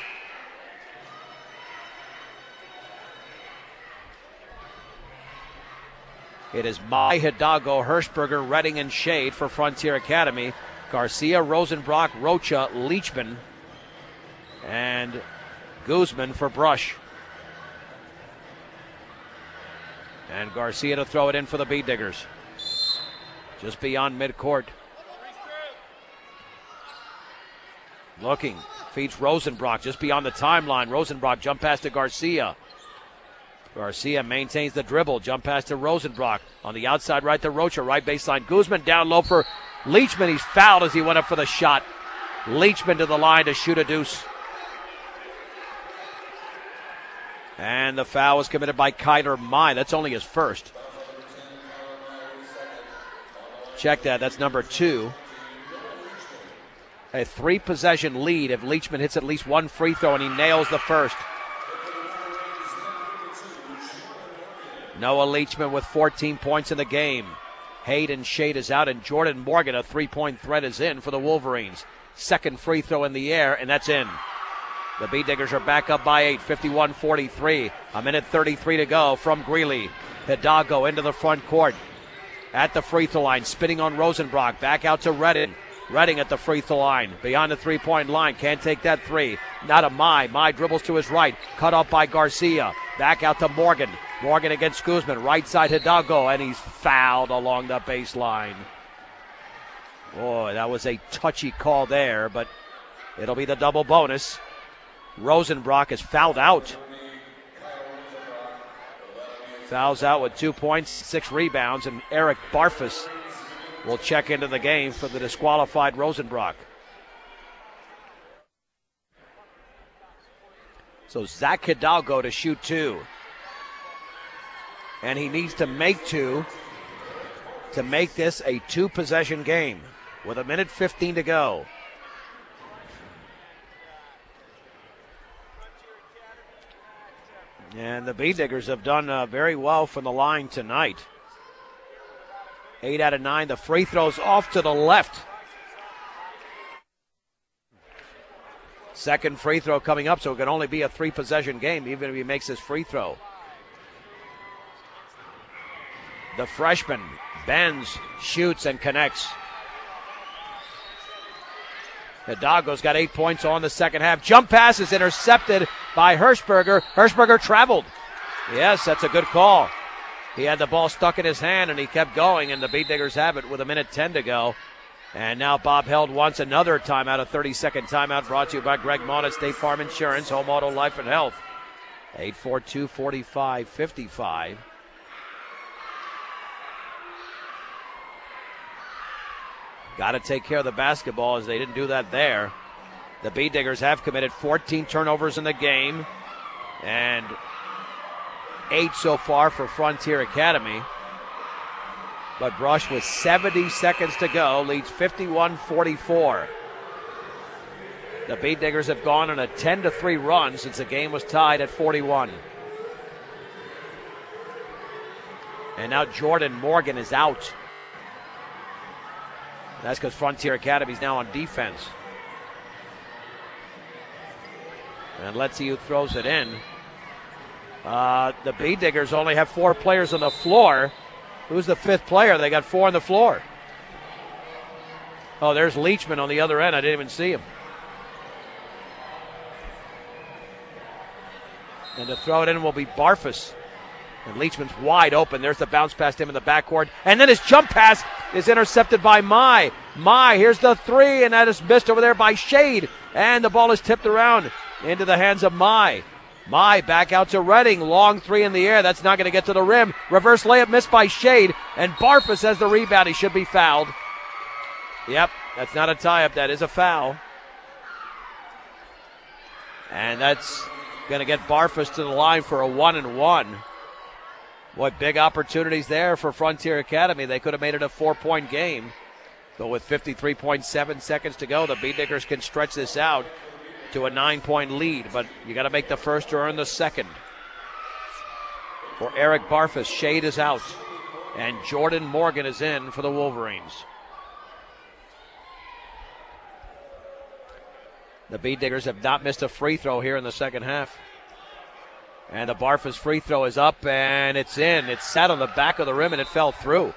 It is Mai, Hidalgo, Hirschberger, Redding, and Shade for Frontier Academy. Garcia, Rosenbrock, Rocha, Leachman, and Guzman for Brush. And Garcia to throw it in for the Bee Diggers. Just beyond midcourt. Looking, feeds Rosenbrock just beyond the timeline. Rosenbrock jump pass to Garcia. Garcia maintains the dribble. Jump pass to Rosenbrock. On the outside right to Rocha. Right baseline. Guzman down low for Leachman. He's fouled as he went up for the shot. Leachman to the line to shoot a deuce. And the foul was committed by Kyler Mai. That's only his first. Check that. That's number 2. A 3-possession lead if Leachman hits at least one free throw and he nails the first. Noah Leachman with 14 points in the game. Hayden Shade is out, and Jordan Morgan, a 3-point threat, is in for the Wolverines. Second free throw in the air, and that's in. The Bee Diggers are back up by 8, 51-43. 1:33 to go from Greeley. Hidalgo into the front court. At the free throw line, spinning on Rosenbrock. Back out to Redding. Redding at the free throw line. Beyond the three-point line. Can't take that three. Not a Mai. Mai dribbles to his right. Cut off by Garcia. Back out to Morgan. Morgan against Guzman. Right side Hidalgo. And he's fouled along the baseline. Boy, that was a touchy call there, but it'll be the double bonus. Rosenbrock is fouled out. Fouls out with 2 points, 6 rebounds, and Eric Barfus will check into the game for the disqualified Rosenbrock. So Zach Hidalgo to shoot 2. And he needs to make 2 to make this a 2-possession game with 1:15 to go. And the Bee Diggers have done very well from the line tonight. 8 out of 9. The free throws off to the left. Second free throw coming up, so it can only be a 3-possession game, even if he makes his free throw. The freshman bends, shoots, and connects. Hidalgo's got 8 points on the second half. Jump pass is intercepted by Hirschberger. Hirschberger traveled. Yes, that's a good call. He had the ball stuck in his hand, and he kept going, and the Bee Diggers have it with 1:10 to go. And now Bob Held wants another timeout, a 30-second timeout brought to you by Greg Mauna, State Farm Insurance, Home Auto Life and Health. 8-4-2, 45-55. Got to take care of the basketball as they didn't do that there. The Bee Diggers have committed 14 turnovers in the game and 8 so far for Frontier Academy. But Brush with 70 seconds to go leads 51-44. The Bee Diggers have gone on a 10-3 run since the game was tied at 41. And now Jordan Morgan is out. That's because Frontier Academy is now on defense. And let's see who throws it in. The Bee Diggers only have 4 players on the floor. Who's the 5th player? They got 4 on the floor. Oh, there's Leachman on the other end. I didn't even see him. And to throw it in will be Barfus. And Leachman's wide open. There's the bounce past him in the backcourt. And then his jump pass is intercepted by Mai. Mai, here's the 3, and that is missed over there by Shade. And the ball is tipped around into the hands of Mai. Mai back out to Redding. Long 3 in the air. That's not going to get to the rim. Reverse layup missed by Shade. And Barfus has the rebound. He should be fouled. Yep, that's not a tie-up. That is a foul. And that's going to get Barfus to the line for a 1-and-1. What big opportunities there for Frontier Academy. They could have made it a 4-point game. But with 53.7 seconds to go, the Bee Diggers can stretch this out to a 9-point lead. But you got to make the first to earn the second. For Eric Barfus, Shade is out. And Jordan Morgan is in for the Wolverines. The Bee Diggers have not missed a free throw here in the second half. And the Barfus free throw is up, and it's in. It sat on the back of the rim, and it fell through.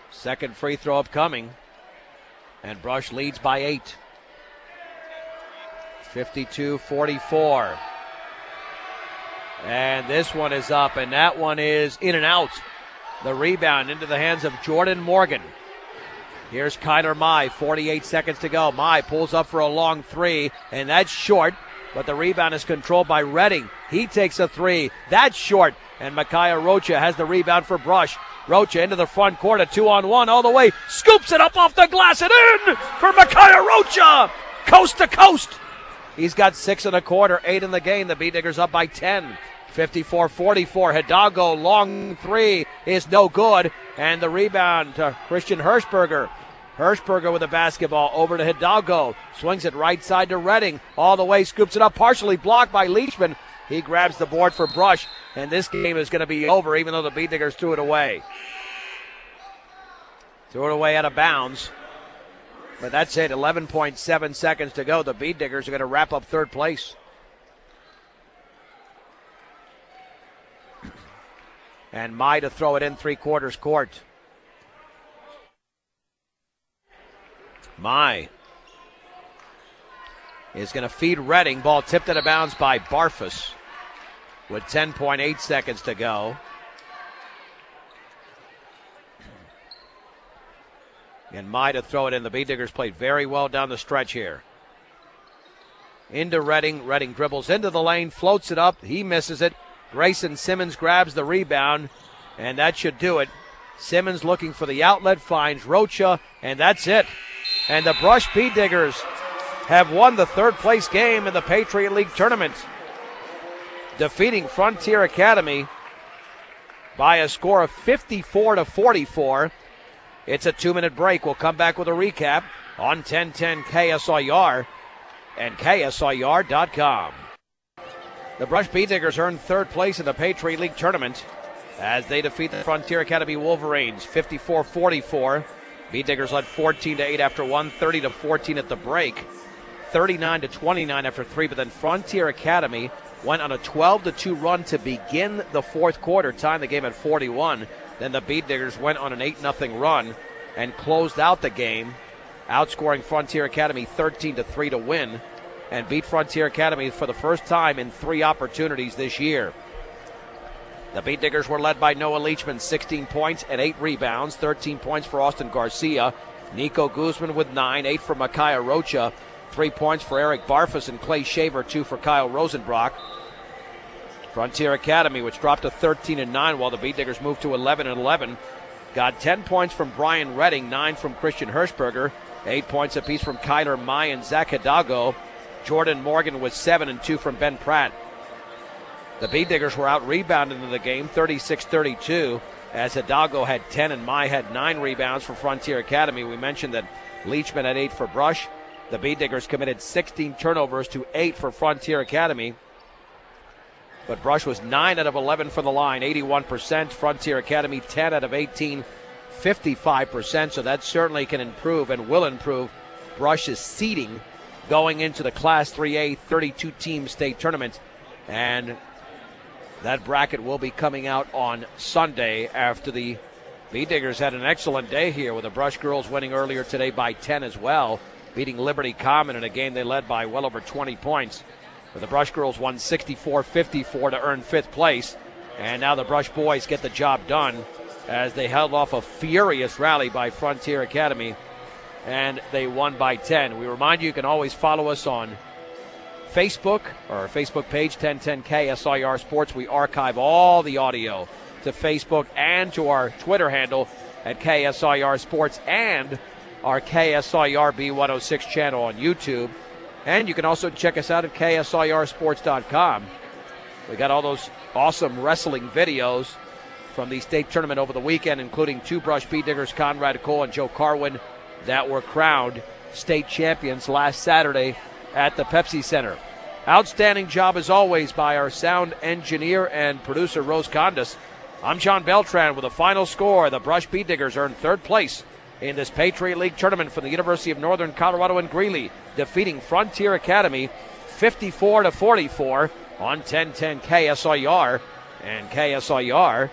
Second free throw upcoming. And Brush leads by 8. 52-44. And this one is up, and that one is in and out. The rebound into the hands of Jordan Morgan. Here's Kyler Mai, 48 seconds to go. Mai pulls up for a long 3, and that's short, but the rebound is controlled by Redding. He takes a 3. That's short, and Micaiah Rocha has the rebound for Brush. Rocha into the front court, a 2-on-1 all the way. Scoops it up off the glass and in for Micaiah Rocha. Coast to coast. He's got 6 and a quarter, 8 in the game. The Bee Diggers up by 10. 54-44. Hidalgo, long 3 is no good. And the rebound to Christian Hirschberger. Hirschberger with the basketball over to Hidalgo. Swings it right side to Redding. All the way, scoops it up, partially blocked by Leachman. He grabs the board for Brush. And this game is going to be over, even though the Bee Diggers threw it away. Threw it away out of bounds. But that's it, 11.7 seconds to go. The Bee Diggers are going to wrap up third place. And Mai to throw it in three-quarters court. Mai is going to feed Redding. Ball tipped out of bounds by Barfus with 10.8 seconds to go. And Mai to throw it in. The Bee Diggers played very well down the stretch here. Into Redding. Redding dribbles into the lane, floats it up. He misses it. Grayson Simmons grabs the rebound, and that should do it. Simmons looking for the outlet, finds Rocha, and that's it. And the Brush Bee Diggers have won the third-place game in the Patriot League tournament, defeating Frontier Academy by a score of 54-44. It's a 2-minute break. We'll come back with a recap on 1010 KSIR and KSIR.com. The Brush Bee Diggers earned third place in the Patriot League tournament as they defeat the Frontier Academy Wolverines 54-44. Bee Diggers led 14-8 after 1, 30-14 at the break, 39-29 after 3, but then Frontier Academy went on a 12-2 run to begin the fourth quarter, tying the game at 41. Then the Bee Diggers went on an 8-0 run and closed out the game, outscoring Frontier Academy 13-3 to win, and beat Frontier Academy for the first time in 3 opportunities this year. The Bee Diggers were led by Noah Leachman, 16 points and 8 rebounds, 13 points for Austin Garcia. Nico Guzman with 9, 8 for Micaiah Rocha. 3 points for Eric Barfus and Clay Shaver, 2 for Kyle Rosenbrock. Frontier Academy, which dropped to 13-9 while the Beat Diggers moved to 11-11, got 10 points from Brian Redding, 9 from Christian Hirschberger, 8 points apiece from Kyler Mai and Zach Hidalgo. Jordan Morgan with 7 and 2 from Ben Pratt. The Beat Diggers were out rebounded in the game, 36-32, as Hidalgo had 10 and Mai had 9 rebounds for Frontier Academy. We mentioned that Leachman had 8 for Brush. The Beat Diggers committed 16 turnovers to 8 for Frontier Academy. But Brush was 9 out of 11 from the line, 81%. Frontier Academy 10 out of 18, 55%. So that certainly can improve and will improve Brush's seeding going into the Class 3A 32-team state tournament. And that bracket will be coming out on Sunday after the Beat Diggers had an excellent day here with the Brush girls winning earlier today by 10 as well, beating Liberty Common in a game they led by well over 20 points. But the Brush girls won 64-54 to earn 5th place. And now the Brush boys get the job done as they held off a furious rally by Frontier Academy, and they won by 10. We remind you can always follow us on Facebook, or our Facebook page, 1010 KSIR Sports. We archive all the audio to Facebook and to our Twitter handle at KSIR Sports and our KSIR B106 channel on YouTube. And you can also check us out at KSIRsports.com. We got all those awesome wrestling videos from the state tournament over the weekend, including 2 Brush Beat Diggers, Conrad Cole and Joe Carwin, that were crowned state champions last Saturday at the Pepsi Center. Outstanding job, as always, by our sound engineer and producer, Rose Condas. I'm John Beltran with a final score. The Brush Beat Diggers earned 3rd place in this Patriot League tournament for the University of Northern Colorado in Greeley, defeating Frontier Academy 54-44 on 1010 KSIR and KSIR.com.